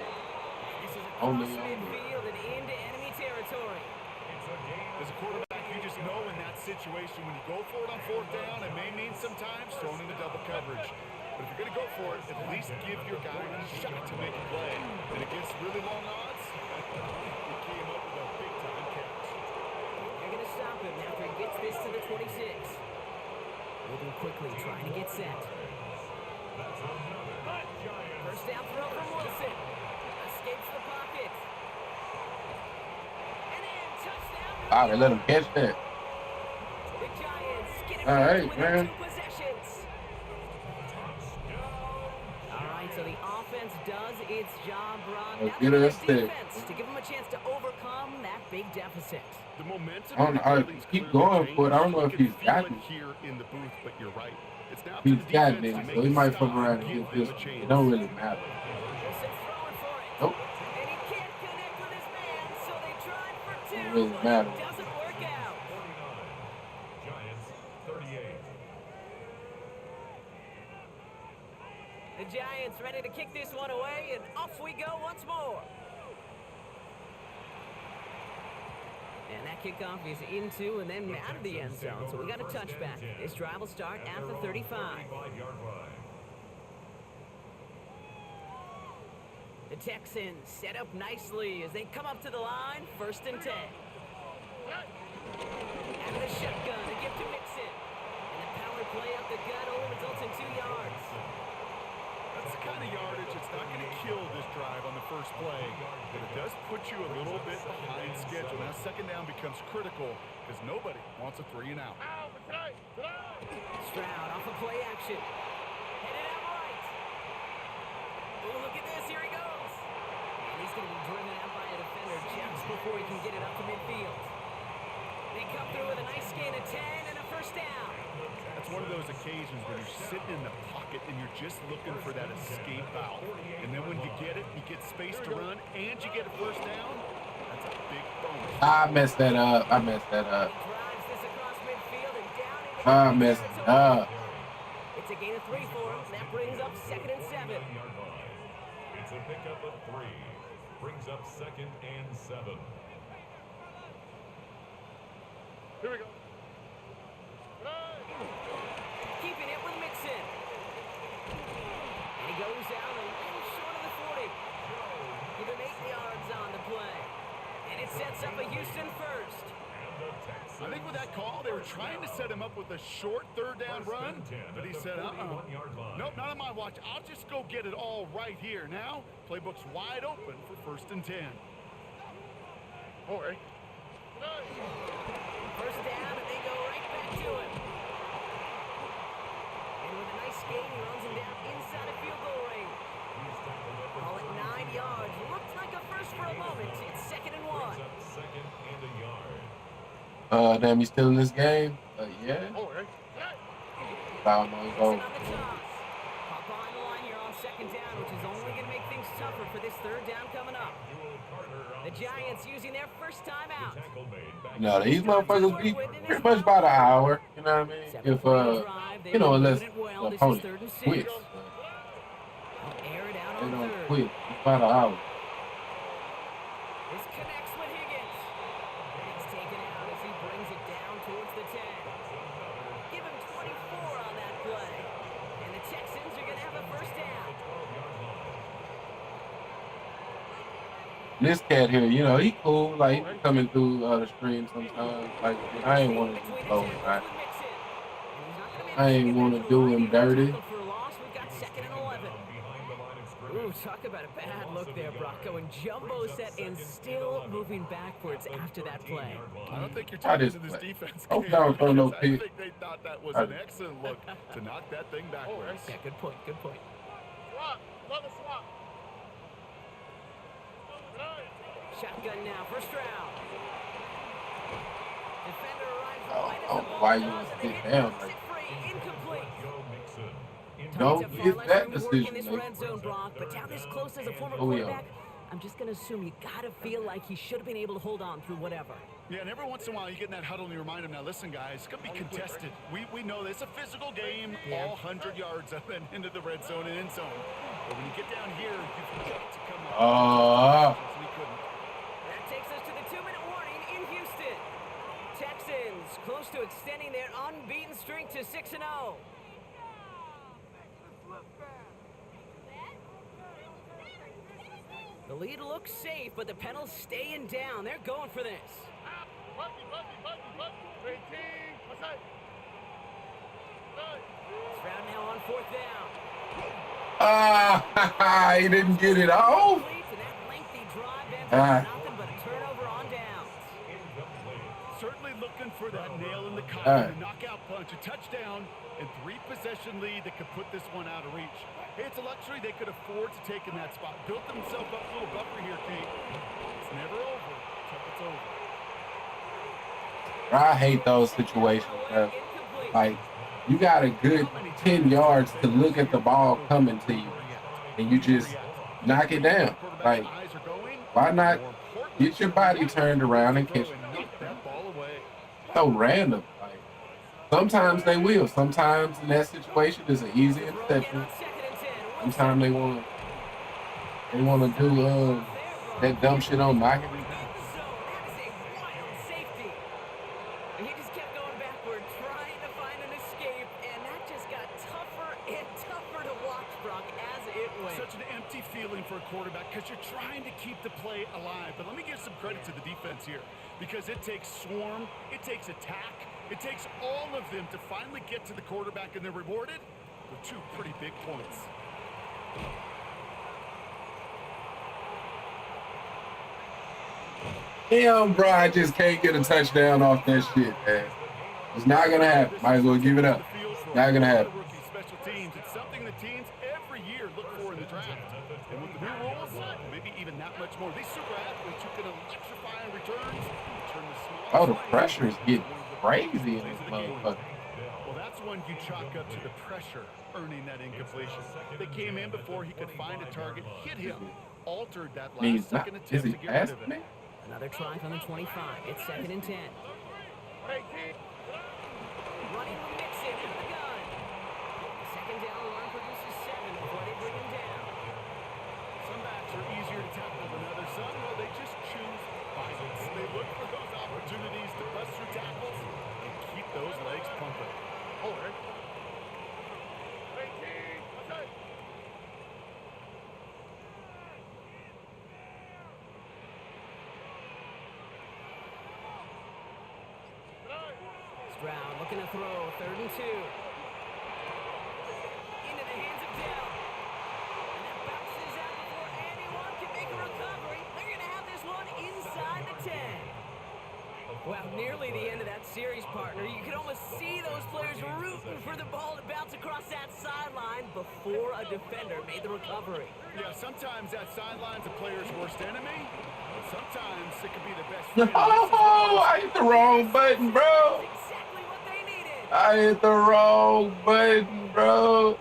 Speaker 2: This is
Speaker 1: Only
Speaker 2: across
Speaker 1: on me.
Speaker 2: midfield and into enemy territory.
Speaker 3: As a quarterback, you just know in that situation when you go for it on 4th down, it may mean sometimes throwing into double coverage. But if you're going to go for it, at least give your guy a shot to make a play. And against really long odds, he came up with a big-time catch.
Speaker 2: They're going to stop him after he gets this to the 26. Moving quickly, trying to get set. 1st down throw from Wilson. Escapes the pocket. And in, touchdown.
Speaker 1: Ah, they let him catch that.
Speaker 2: The Giants get it
Speaker 1: All
Speaker 2: back
Speaker 1: right,
Speaker 2: within
Speaker 1: man.
Speaker 2: 2 possessions. does its job, Brock.
Speaker 1: Let's
Speaker 2: Now
Speaker 1: get
Speaker 2: they need
Speaker 1: us
Speaker 2: a
Speaker 1: there.
Speaker 2: defense to give them a chance to overcome that big deficit.
Speaker 3: The momentum
Speaker 1: I
Speaker 3: in
Speaker 1: don't
Speaker 3: the
Speaker 1: know. I
Speaker 3: building's
Speaker 1: keep
Speaker 3: clearly
Speaker 1: going for it. I don't
Speaker 3: changed.
Speaker 1: know
Speaker 3: You
Speaker 1: if
Speaker 3: can
Speaker 1: he's
Speaker 3: feel
Speaker 1: got
Speaker 3: it
Speaker 1: me.
Speaker 3: here in the booth, but you're right. It's now up to
Speaker 1: He's
Speaker 3: the
Speaker 1: got
Speaker 3: defense to
Speaker 1: me,
Speaker 3: make
Speaker 1: so he
Speaker 3: a
Speaker 1: might fuck
Speaker 3: stop
Speaker 1: around
Speaker 3: and
Speaker 1: and
Speaker 3: give
Speaker 1: get
Speaker 3: them
Speaker 1: this
Speaker 3: a
Speaker 1: one.
Speaker 3: chance.
Speaker 1: It don't really matter.
Speaker 2: Wilson throwing for it.
Speaker 1: Nope.
Speaker 2: And he can't connect with his man, so they tried for
Speaker 1: Don't
Speaker 2: two,
Speaker 1: really
Speaker 2: but
Speaker 1: matter.
Speaker 2: it doesn't work out.
Speaker 4: 49. Giants 38.
Speaker 2: The Giants ready to kick this one away, and off we go once more. And that kickoff is into and then out of the end zone, so we got a touchback. This drive will start at the 35.
Speaker 4: 35-yard line.
Speaker 2: The Texans set up nicely as they come up to the line, 1st and 10. Out of the shotgun to give to Mixon. And the power play up the gut only results in 2 yards.
Speaker 3: That's the kind of yardage that's not going to kill this drive on the first play, but it does put you a little bit behind schedule. Now, 2nd down becomes critical because nobody wants a 3 and out.
Speaker 2: Stroud off of play action. Headed out right. Oh, look at this. Here he goes. And he's going to be driven out by a defender just before he can get it up to midfield. They come through with a nice gain of 10 and a 1st down.
Speaker 3: That's one of those occasions where you're sitting in the pocket and you're just looking for that escape valve. And then when you get it, you get space to run, and you get a 1st down. That's a big bonus.
Speaker 1: I messed that up.
Speaker 2: He drives this across midfield and down into
Speaker 1: I
Speaker 2: enemy
Speaker 1: messed it
Speaker 2: territory.
Speaker 1: up.
Speaker 2: It's a gain of 3 for him. That brings up 2nd and 7.
Speaker 4: 7-yard line. It's a pickup of 3. Brings up 2nd and 7.
Speaker 5: Here we go.
Speaker 2: Keeping it with Mixon. And he goes out a little short of the 40. Give him 8 yards on the play. And it sets up a Houston 1st.
Speaker 3: I think with that call, they were trying to set him up with a short 3rd down run, but he said, nope, not on my watch. I'll just go get it all right here. Now, playbook's wide open for 1st and 10.
Speaker 5: Boy.
Speaker 2: 1st down, and they go right back to him. And with a nice gain, he runs him down inside a field goal range. Call it 9 yards. Looked like a 1st for a moment. It's 2nd and 1.
Speaker 4: 2nd and a yard.
Speaker 1: Damn, you still in this game? Yeah. Foul no
Speaker 2: Mixon
Speaker 1: go.
Speaker 2: on the toss. Pop on the line here on 2nd down, which is only going to make things tougher for this 3rd down coming up. The Giants using their 1st time out.
Speaker 1: No, these motherfuckers be pretty much about an hour. You know what I mean? If you know, unless the opponent quits,
Speaker 2: Air it out
Speaker 1: they
Speaker 2: on
Speaker 1: don't
Speaker 2: 3rd.
Speaker 1: quit. It's about an hour.
Speaker 2: This connects with Higgins. And it's taken out as he brings it down towards the 10. Give him 24 on that play. And the Texans are going to have a 1st down.
Speaker 1: This cat here, you know, he cool. Like, he be coming through the stream sometimes. Like, I ain't want to do both. I ain't want to do him dirty.
Speaker 2: We've got 2nd and 11. Ooh, talk about a bad look there, Brock. Going jumbo set and still moving backwards after that play.
Speaker 3: I don't think you're
Speaker 1: Try
Speaker 3: talking
Speaker 1: this
Speaker 3: to this
Speaker 1: play.
Speaker 3: defense.
Speaker 1: Hope
Speaker 3: Cam,
Speaker 1: y'all don't throw no
Speaker 3: because I
Speaker 1: pick.
Speaker 3: think they thought that was
Speaker 1: Try
Speaker 3: an
Speaker 1: this.
Speaker 3: excellent look to knock that thing backwards.
Speaker 2: Yeah, good point, good point. Shotgun now, 1st round. Defender arrives right as the ball
Speaker 1: why you
Speaker 2: does, and
Speaker 1: sit
Speaker 2: the hit
Speaker 1: down
Speaker 2: knocks
Speaker 1: like
Speaker 2: it free. Incomplete.
Speaker 1: Don't
Speaker 2: Takes a far
Speaker 1: get
Speaker 2: less
Speaker 1: that
Speaker 2: room to work
Speaker 1: decision
Speaker 2: in this
Speaker 1: making.
Speaker 2: red zone, Brock, but down this close as a former
Speaker 1: Oh, yeah.
Speaker 2: quarterback, I'm just going to assume you got to feel like he should have been able to hold on through whatever.
Speaker 3: Yeah, and every once in a while you get in that huddle and you remind them, now listen guys, it's going to be contested. We know this. It's a physical game,
Speaker 2: Yeah.
Speaker 3: all 100 yards up and into the red zone and end zone. But when you get down here, you've got to come up. We couldn't.
Speaker 2: That takes us to the 2-minute warning in Houston. Texans close to extending their unbeaten streak to 6-0. The lead looks safe, but the Penals staying down. They're going for this. Stroud now on 4th down.
Speaker 1: He didn't get it off.
Speaker 2: Complete, and that lengthy drive ends up nothing but a turnover on downs.
Speaker 3: Certainly looking for for that nail in the
Speaker 1: All
Speaker 3: coffin,
Speaker 1: right.
Speaker 3: a knockout punch, a touchdown, and 3-possession lead that could put this one out of reach. Hey, it's a luxury they could afford to take in that spot. Built themselves up a little buffer here, Kate. It's never over until it's over.
Speaker 1: I hate those situations, bro. Like, you got a good 10 yards to look at the ball coming to you, and you just knock it down. Like, why not get your body turned around and catch
Speaker 3: that ball away?
Speaker 1: so random. Like, sometimes they will. Sometimes in that situation, it's an easy interception. Sometimes they want to do that dumb shit on knocking it down.
Speaker 2: He just kept going backward, trying to find an escape, and that just got tougher and tougher to watch, Brock, as it went.
Speaker 3: Such an empty feeling for a quarterback because you're trying to keep the play alive. But let me give some credit to the defense here because it takes swarm, it takes attack, it takes all of them to finally get to the quarterback, and they're rewarded with 2 pretty big points.
Speaker 1: Damn, bro, I just can't get a touchdown off that shit, man. It's not gonna happen. Might as well give it up. Not gonna happen.
Speaker 3: Special teams. It's something the teams every year look for in the draft. And with the new rules, maybe even that much more. These super athletes who can electrify in returns.
Speaker 1: Oh, the pressure is getting crazy in this motherfucker.
Speaker 3: Well, that's one you chalk up to the pressure earning that incompletion. They came in before he could find a target, hit him, altered that last second attempt to get rid of it.
Speaker 2: Another try from the 25. It's 2nd and 10. Running with Mixon out of the gun. The second down line produces 7 before they bring him down.
Speaker 3: Some backs are easier to tackle than others. Some, well, they just choose violence. They look for those opportunities to bust through tackles and keep those legs pumping. Hold it.
Speaker 2: Stroud looking to throw, 3rd and 2. Into the hands of Dell. And that bounces out before anyone can make a recovery. They're going to have this one inside the 10. Well, nearly the end of that series, partner. You could almost see those players rooting for the ball to bounce across that sideline before a defender made the recovery.
Speaker 3: Yeah, sometimes that sideline's a player's worst enemy. But sometimes it could be the best friend.
Speaker 1: Oh, I hit the wrong button, bro.
Speaker 2: Exactly what they needed.
Speaker 1: I hit the wrong button, bro.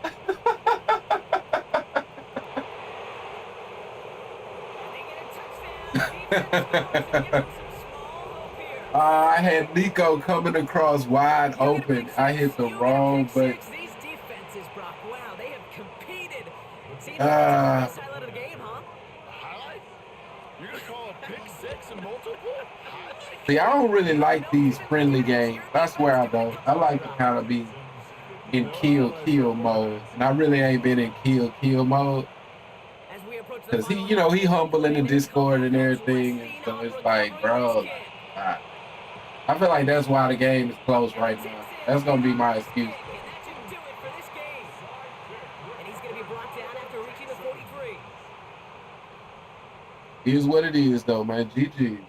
Speaker 1: I had Nico coming across wide open. I hit the wrong button.
Speaker 2: These defenses, Brock, wow, they have competed. See, that's the highlight of the game, huh?
Speaker 3: Highlight? You're going to call a pick 6 and multiple?
Speaker 1: See, I don't really like these friendly games. I swear I don't. I like to kind of be in kill mode. And I really ain't been in kill mode. Because he humble in the Discord and everything. And so it's like, bro, I feel like that's why the game is close right now. That's going to be my excuse.
Speaker 2: And that should do it for this game. And he's going to be brought down after reaching the 43.
Speaker 1: Here's what it is, though, man. GG.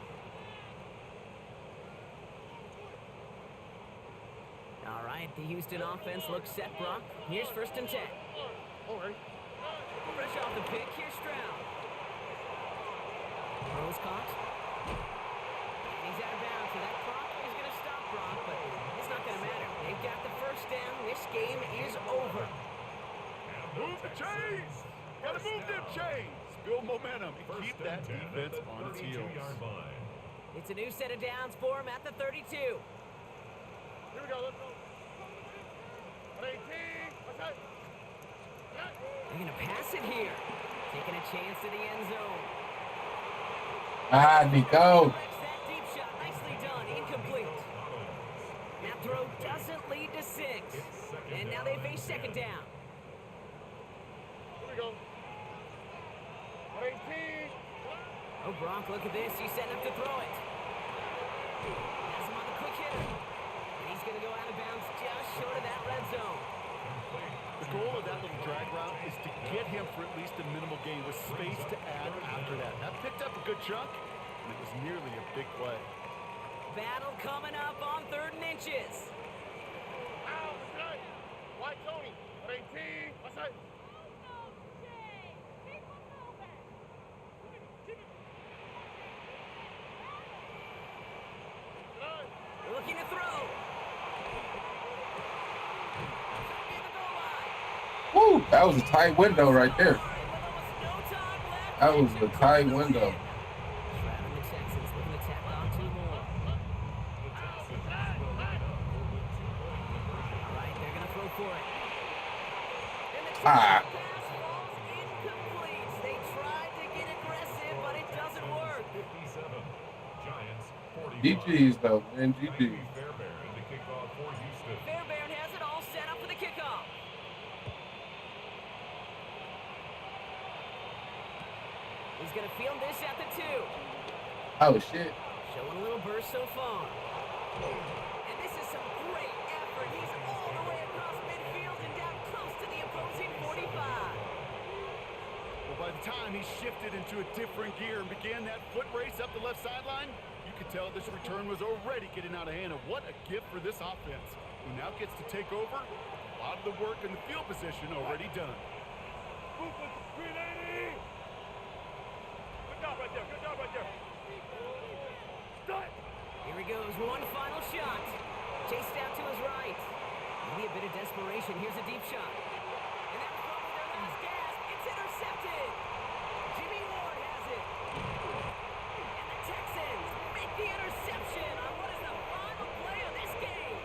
Speaker 2: All right, the Houston offense looks set, Brock. Here's 1st and 10. Fresh off the pick, here's Stroud. Throws caught. He's out of bounds, so that clock is going to stop Brock, but it's not going to matter. They've got the 1st down. This game is over.
Speaker 3: Move the chains! Gotta move them chains! Build momentum and keep that defense on its heels.
Speaker 2: It's a new set of downs for him at the 32.
Speaker 5: Here we go, let's go. 18, okay.
Speaker 2: They're going to pass it here. Taking a chance to the end zone.
Speaker 1: Nico.
Speaker 2: That deep shot, nicely done, incomplete. That throw doesn't lead to 6. And now they face 2nd down.
Speaker 5: Here we go. 18.
Speaker 2: Oh, Brock, look at this. He's setting up to throw it. Has him on the quick hitter. And he's going to go out of bounds just short of that red zone.
Speaker 3: The goal of that little drag route is to get him for at least a minimal gain with space to add after that. That picked up a good chunk, and it was nearly a big play.
Speaker 2: battle coming up on 3rd and inches.
Speaker 5: Ow, what's that? Why Tony? 18. What's that?
Speaker 2: Looking to throw. Near the goal line.
Speaker 1: Woo, that was a tight window right there.
Speaker 2: With almost no time left,
Speaker 1: That was
Speaker 2: and
Speaker 1: a
Speaker 2: to
Speaker 1: tight
Speaker 2: cover the
Speaker 1: window.
Speaker 2: win. Shroud and the Texans looking to tack on 2 more.
Speaker 4: The Texans will line up for the two-point conversion.
Speaker 2: All right, they're going to throw for it. And the
Speaker 1: Ah,
Speaker 2: pass falls incomplete. They tried to get aggressive, but it doesn't work.
Speaker 4: 57. Giants 45.
Speaker 1: GG's though, man.
Speaker 4: Might
Speaker 1: GG's.
Speaker 4: be Fairbairn to kick off for Houston.
Speaker 2: Fairbairn has it all set up for the kickoff. He's going to field this at the 2.
Speaker 1: Oh shit.
Speaker 2: Showing a little burst so far. And this is some great effort. He's all the way across midfield and down close to the opposing 45.
Speaker 3: Well, by the time he shifted into a different gear and began that foot race up the left sideline, you could tell this return was already getting out of hand. And what a gift for this offense, who now gets to take over. A lot of the work in the field position already done.
Speaker 5: Ruthless 380. Good job right there. Good job right there. Start.
Speaker 2: Here he goes, one final shot. Chased out to his right. Maybe a bit of desperation. Here's a deep shot. And that was probably their last gasp. It's intercepted. Jimmy Ward has it. And the Texans make the interception on what is the final play of this game.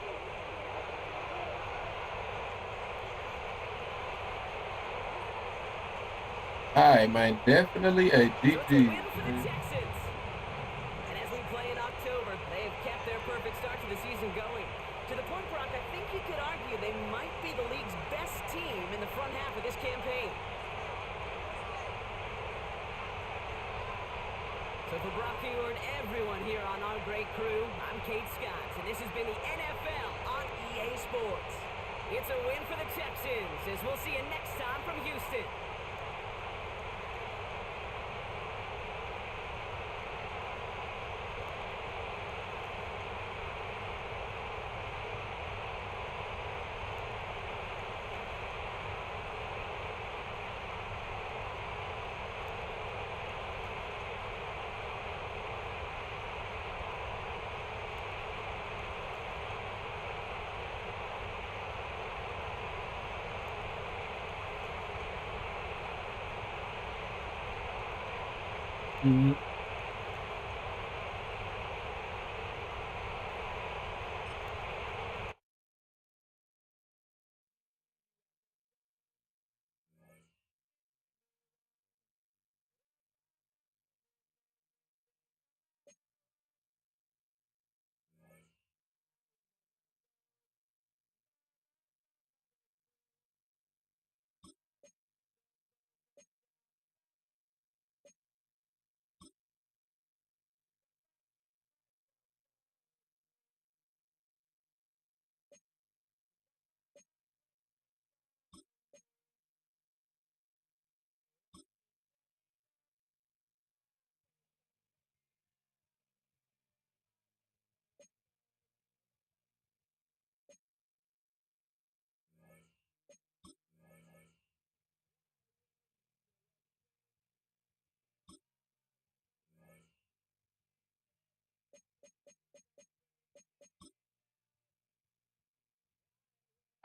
Speaker 1: Alright, man. Definitely a
Speaker 2: So it's a
Speaker 1: GG.
Speaker 2: win for the Texans. And as we play in October, they have kept their perfect start to the season going. To the point, Brock, I think you could argue they might be the league's best team in the front half of this campaign. So for Brock Hayward, everyone here on our great crew, I'm Kate Scott, and this has been the NFL on EA Sports. It's a win for the Texans, as we'll see you next time from Houston.
Speaker 1: Mhm.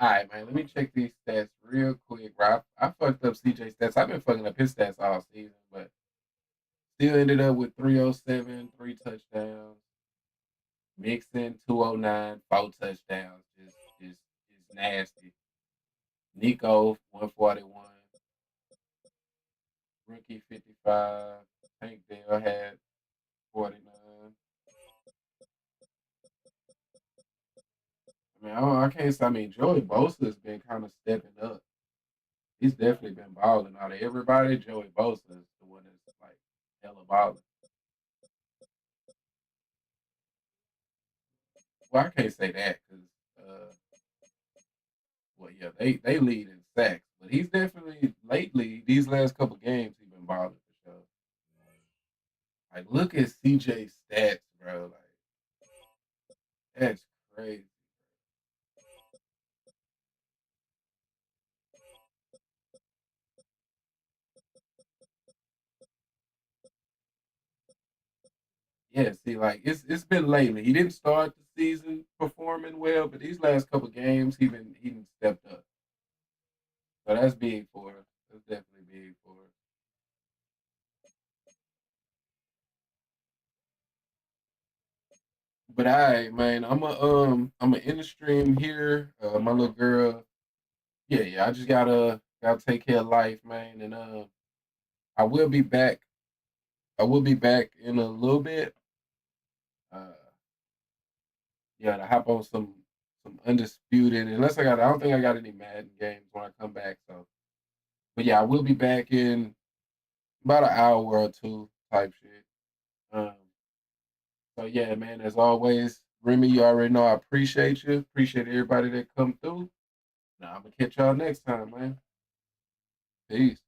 Speaker 1: All right, man. Let me check these stats real quick, bro. I fucked up CJ stats. I've been fucking up his stats all season, but still ended up with 307, 3 touchdowns. Mixon 209, 4 touchdowns. Just nasty. Nico 141. Rookie 55. Tank Dale had 49. I can't say. I mean, Joey Bosa's been kind of stepping up. He's definitely been balling out of everybody. Joey Bosa is the one that's like hella balling. Well, I can't say that because, well, yeah, they lead in sacks, but he's definitely lately these last couple games he's been balling for sure. Like, look at CJ stats, bro. Like, That's crazy. Yeah, see, like it's been lately. He didn't start the season performing well, but these last couple games he been stepped up. So that's big for us. That's definitely big for us. But all right, man, I'm a in the stream here. My little girl. Yeah, yeah. I just gotta take care of life, man, and I will be back. I will be back in a little bit. Uh, yeah, to hop on some undisputed. Unless I don't think I got any Madden games when I come back. So, but yeah, I will be back in about an hour or two type shit. Um, so yeah, man. As always, Remy, you already know I appreciate you. Appreciate everybody that come through. Now I'm gonna catch y'all next time, man. Peace.